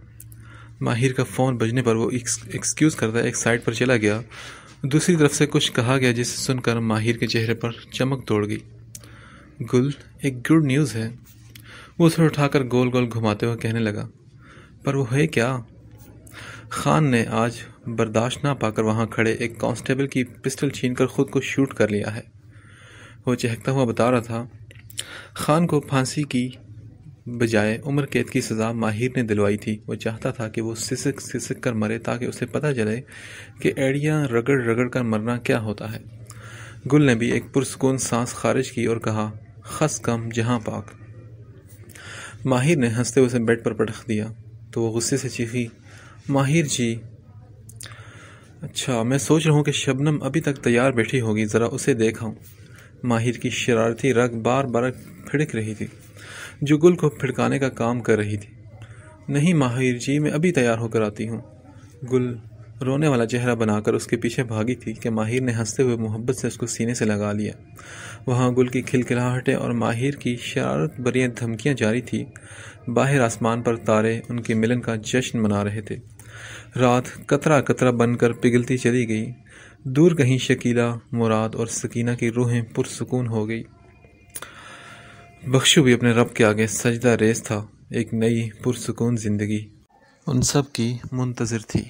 ماہر کا فون بجنے پر وہ ایکسکیوز کرتا ایک سائٹ پر چلا گیا۔ دوسری طرف سے کچھ کہا گیا جسے سن کر ماہر کے چہرے پر چمک دوڑ گئی۔ گل، ایک گڈ نیوز ہے، وہ اسے اٹھا کر گول گول گھماتے ہوئے کہنے لگا۔ پر وہ ہے کیا؟ خان نے آج برداشت نہ پا کر وہاں کھڑے ایک کانسٹیبل کی پسٹل چھین کر خود کو شوٹ کر لیا ہے، وہ چہکتا ہوا بتا رہا تھا۔ خان کو پھانسی کی بجائے عمر قید کی سزا ماہر نے دلوائی تھی۔ وہ چاہتا تھا کہ وہ سسک سسک کر مرے تاکہ اسے پتہ چلے کہ ایڑیاں رگڑ رگڑ کر مرنا کیا ہوتا ہے۔ گل نے بھی ایک پرسکون سانس خارج کی اور کہا، خس کم جہاں پاک۔ ماہر نے ہنستے ہوئے اسے بیڈ پر پٹخ دیا تو وہ غصے سے چیخی، ماہر جی، اچھا، میں سوچ رہا ہوں کہ شبنم ابھی تک تیار بیٹھی ہوگی، ذرا اسے دیکھاؤں۔ ماہر کی شرارتی رگ بار بار پھڑک رہی تھی، جو گل کو پھڑکانے کا کام کر رہی تھی۔ نہیں ماہر جی، میں ابھی تیار ہو کر آتی ہوں۔ گل رونے والا چہرہ بنا کر اس کے پیچھے بھاگی تھی کہ ماہر نے ہنستے ہوئے محبت سے اس کو سینے سے لگا لیا۔ وہاں گل کی کھلکھلاہٹیں اور ماہر کی شرارت بھری دھمکیاں جاری تھی۔ باہر آسمان پر تارے ان کے ملن کا جشن منا رہے تھے۔ رات قطرہ قطرہ بن کر پگھلتی چلی گئی۔ دور کہیں شکیلہ، مراد اور سکینہ کی روحیں پرسکون ہو گئی۔ بخشو بھی اپنے رب کے آگے سجدہ ریز تھا۔ ایک نئی پرسکون زندگی ان سب کی منتظر تھی۔